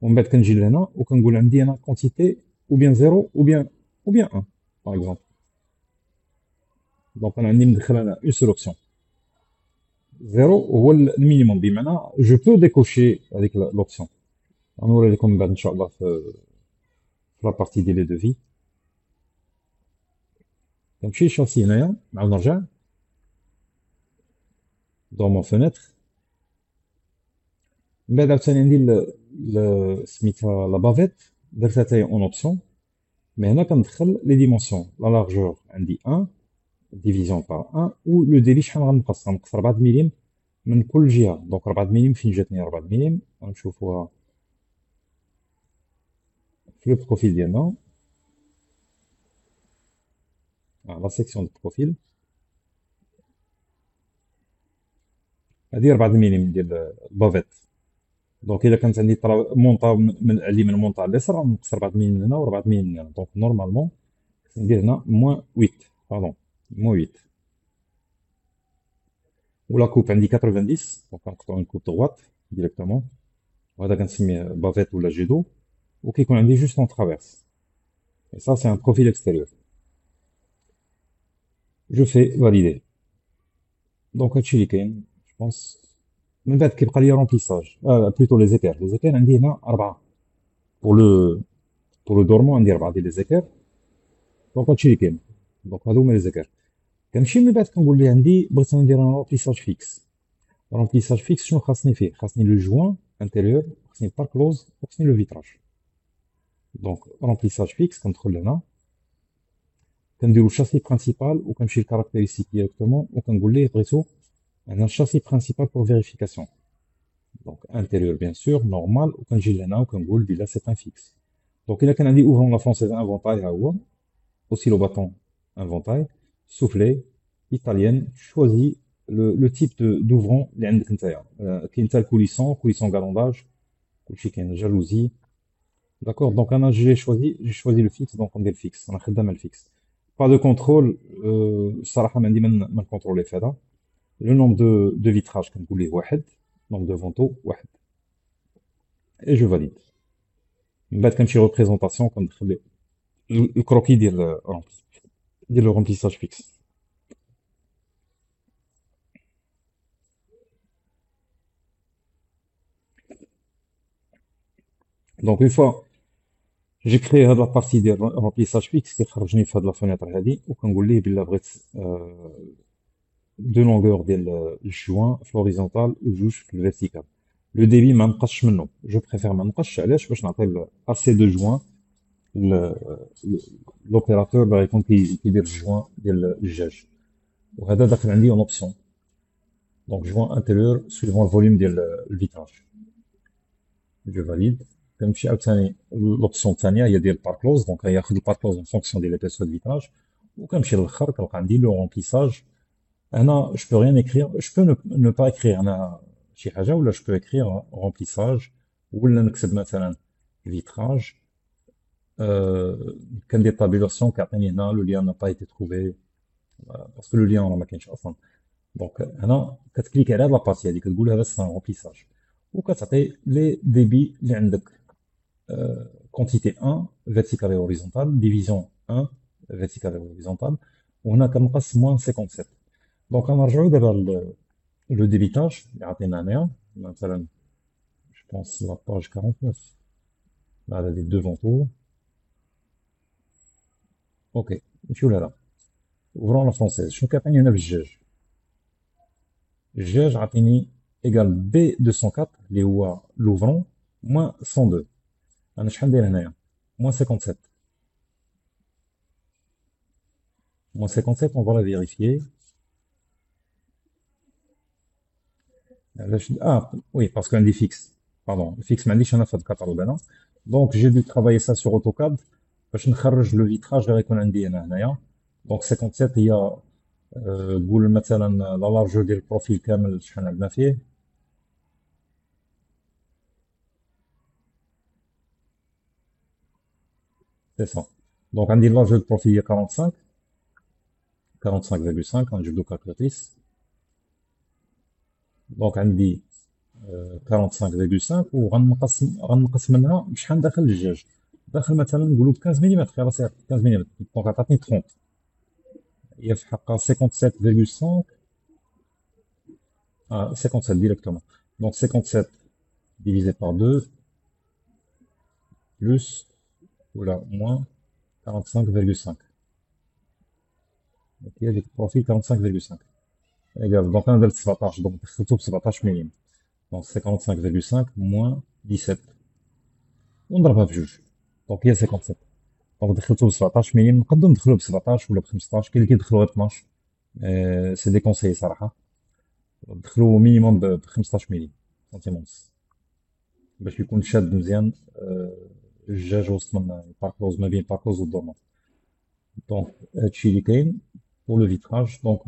ومن بعد كنجي لهنا وكنقول عندي انا كونتيتي او بيان زيرو او بيان 1 باغ اكزومبل. دونك انا عندي مدخل انا اون سول اوبسيون. زيرو هو المينيموم، بمعنى جو بو ديكوشي هذيك لوبسيون. غنوري لكم من بعد ان شاء الله في لابارتي ديال لي دوفي. كنمشي للشاسي هنايا نعاود نرجع دون مون فونيتر. من بعد عاوتاني عندي سميتها لا بافيت، درتها حتى هي اون اوبسيون. مي هنا كندخل لي ديمونسيون. لا لارجور عندي 1 ديفيزيون بار 1 و لو ديبي شحال غنقص 4 ملم من كل جهه. دونك 4 ملم فين جاتني 4 ملم غنشوفوها في لو بروفيل ديالنا. لا سيكسيون دو بروفيل هذه 4 ملم ديال البافيت. دونك الا كانت عندي مونطا من مونطا اليسار غنقص 4 ملم من هنا و 4 ملم من هنا. دونك نورمالمون ندير هنا موان 8 باردون موان 8. ولا كوب عندي 90، دونك كنقطعو اون كوب دغوات ديريكتومون، وهذا كنسميه بافيت ولا جودو، وكيكون عندي جوست اون ترافيرس. Et ça, c'est un profil extérieur. Je fais valider. Donc, هادشي اللي كاين je pense. من بعد كيبقى لي رومبليساج بلوتو لي زيكير. لي زيكير عندي هنا 4 بور لو دورمون، عندي 4 ديال لي زيكير. دونك هادشي اللي كاين. دونك هادو هما لي زيكير. كنمشي من بعد كنقول ليه عندي بغيت ندير ان رومبليساج فيكس. رومبليساج فيكس شنو خاصني فيه؟ خاصني لو جوان انتيريور، خاصني البار كلوز، وخاصني لو فيتراج. دونك رومبليساج فيكس كندخل هنا كنديرو الشاسي برينسيبال وكنمشي للكاركتيرستيك ديريكتومون وكنقول ليه بغيتو هنا الشاسي برينسيبال بور فيريفيكاسيون. دونك انتيريور بيان سور نورمال، وكنجي لهنا وكنقول بلا سي ان فيكس. دونك الا كان عندي اوفرون لا فرونسيز انفونتاي ها هو اوسي لو باتون انفونتاي سوفلي ايطاليان. شوازي لو تيب دوفرون اللي عندك نتايا. كاين حتى كوليسون غالونداج، كلشي كاين جالوزي. داكور. دونك انا جي شوازي لو فيكس، دونك ندير فيكس. انا خدام الفيكس با دو كونترول. الصراحه ما عندي من كونترولي في هذا. لو نوم دو فيتراج كنقول ليه واحد، نوم دو فونتو واحد، اي جو فاليد. من بعد كنمشي ريبريزونطاسيون كندخل الكروكي ديال لو رومبليساج فيكس. دونك اون فوا جي كري هاد لابارتي ديال رومبليساج فيكس كيخرجني في هاد لا فونيتر هادي، وكنقول ليه بلا بغيت دو لونغور ديال الجوان في لوريزونتال وجوج في الفيرتيكال. لو ديبي ما نقصش منه، جو بريفير ما نقصش. علاش؟ باش نعطي اسي دو جوان لوبيراتور باغي يكون كيدير الجوان ديال الجاج. وهذا داخل عندي اون اوبسيون، دونك جوان انتيريور سويفون الفوليوم ديال الفيتراج. جو فاليد. كنمشي عاوتاني لوبسيون الثانيه هي ديال الباركلوز، دونك ياخذ الباركلوز اون فونكسيون ديال ليبيسور دو فيتراج. وكنمشي للاخر كنلقى عندي لو رومبليساج. هنا جو بو ريان écrire, je peux ne pas écrire هنا شي حاجه، ولا جو بو écrire remplissage، ولا نكتب مثلا vitrage. كندير تابيلاسيون كيعطيني هنا لو ليان n'a pas été trouvé باسكو لو ليان راه ما كاينش اصلا. دونك هنا كتكليكي على هاد لابارتي هادي كتقول هذا سان رومبليساج، وكتعطي لي ديبي اللي عندك. كونتيتي 1 فيرتيكال اي هوريزونتال، ديفيزيون 1 فيرتيكال اي هوريزونتال، وهنا كنقص موان 57. دونك غنرجعو دابا لو ديبيتاج اللي عطينا هنايا، مثلا جو بونس لا باج 49 هذا ديال دوفون. اوكي نمشيو لهذا، اوفرون لا فرونسيز. شنو كيعطيني هنا في الجاج؟ الجاج عطيني ايكال بي 204 اللي هو لوفرون موان 102. انا شحال ندير هنايا؟ موان 57. موان 57 اون فوا لا فيريفيي. علاش؟ وي باسكو عندي فيكس. باردون الفيكس ما عنديش انا في هاد الكاتالوج انا. دونك جي دو ترافايي سا سور اوتوكاد باش نخرج لو فيتراج اللي غيكون عندي انا هنايا. دونك 57 هي قول مثلا لا لارجور ديال البروفيل كامل شحال عندنا فيه. سي سا. دونك عندي لارجور دو البروفيل هي 45، 45.5. غنجبدو كالكولاتريس. دونك عندي 45.5، وغنقص منها بشحال داخل الجاج. داخل مثلا نقولوا ب 15 ملم، خير سير 15 ملم، دونك عطاتني 30. هي في حقها 57.5. 57 directement. Donc 57 divisé par 2 plus, oula, moins 45,5. Donc il y a des profils 45,5. Égal. Donc un del 17, donc surtout 17 مليم. Donc c'est 45,5 moins 17. ونضربها في جوج. دونك هي 57. دونك دخلتو ب 17 مليم، نقدروا ندخلوا ب 17 ولا ب 15، كاين اللي كيدخلوا غير 12. سي دي كونساي صراحه. دخلوا مينيموم ب 15 مليم سنتيم ونص باش يكون شاد مزيان. الجاج وسط من الباركلوز، ما بين الباركلوز والدومون. دونك هادشي اللي كاين pour le vitrage. Donc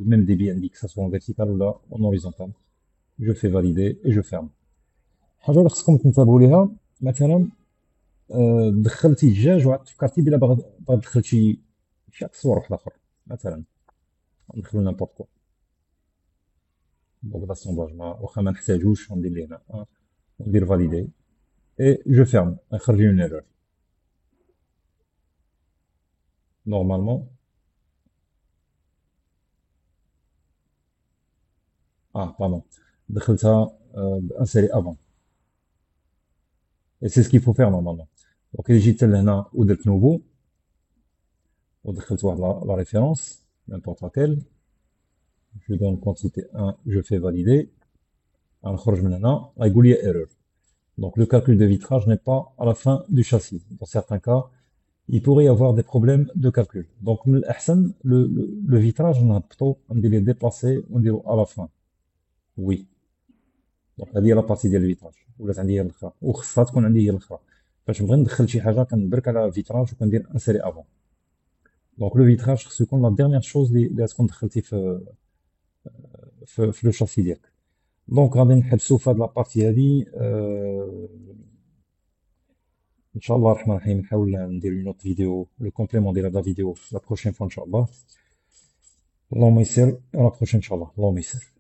le même débit indique que ça soit en vertical ou là en horizontal. Je fais valider et je ferme. حاجه اللي خصكم تنتبهوا ليها، مثلا دخلتي الدجاج وعاد فكرتي بلا باغي تدخل شي اكسسوار واحد اخر، مثلا ندخلو نيمبورط كوا. دونك لاسومبلاج واخا ما نحتاجوش غندير ليه هنا وندير فاليدي اي جو فيرم، غيخرج لي اون ايرور نورمالمون. باردون دخلتها بانسيري افون، اي سي سكي فو فير نورمالمون. دونك اللي جيت لهنا ودرت نوفو ودخلت واحد لا ريفيرونس نيمبورط لاكيل، جو دون كونتيتي 1، جو في فاليدي. غنخرج من هنا غيقول لي ايرور. Donc le calcul de vitrage n'est pas à la fin du châssis. Dans certains cas, il pourrait y avoir des problèmes de calcul. Donc le vitrage, on a plutôt les déplacer à la fin. Oui. Donc هذه هي لا بارتي ديال الفيتراج، ولات عندي هي الاخرى، وخصها تكون عندي هي الاخرى. باش نبغي ندخل شي حاجه كنبرك على الفيتراج وكندير انسيري افون. دونك لو فيتراج خصو يكون لا ديرنيير شوز اللي تكون دخلتي في لو شاسي ديالك. دونك غادي نحبسو في هاد لابارتي هادي. ان شاء الله الرحمن الرحيم نحاول ندير نوت فيديو لو كومبليمون ديال هاد لا فيديو لا بروشين فوا ان شاء الله. اللهم يسر، على لا بروشين ان شاء الله. اللهم يسر.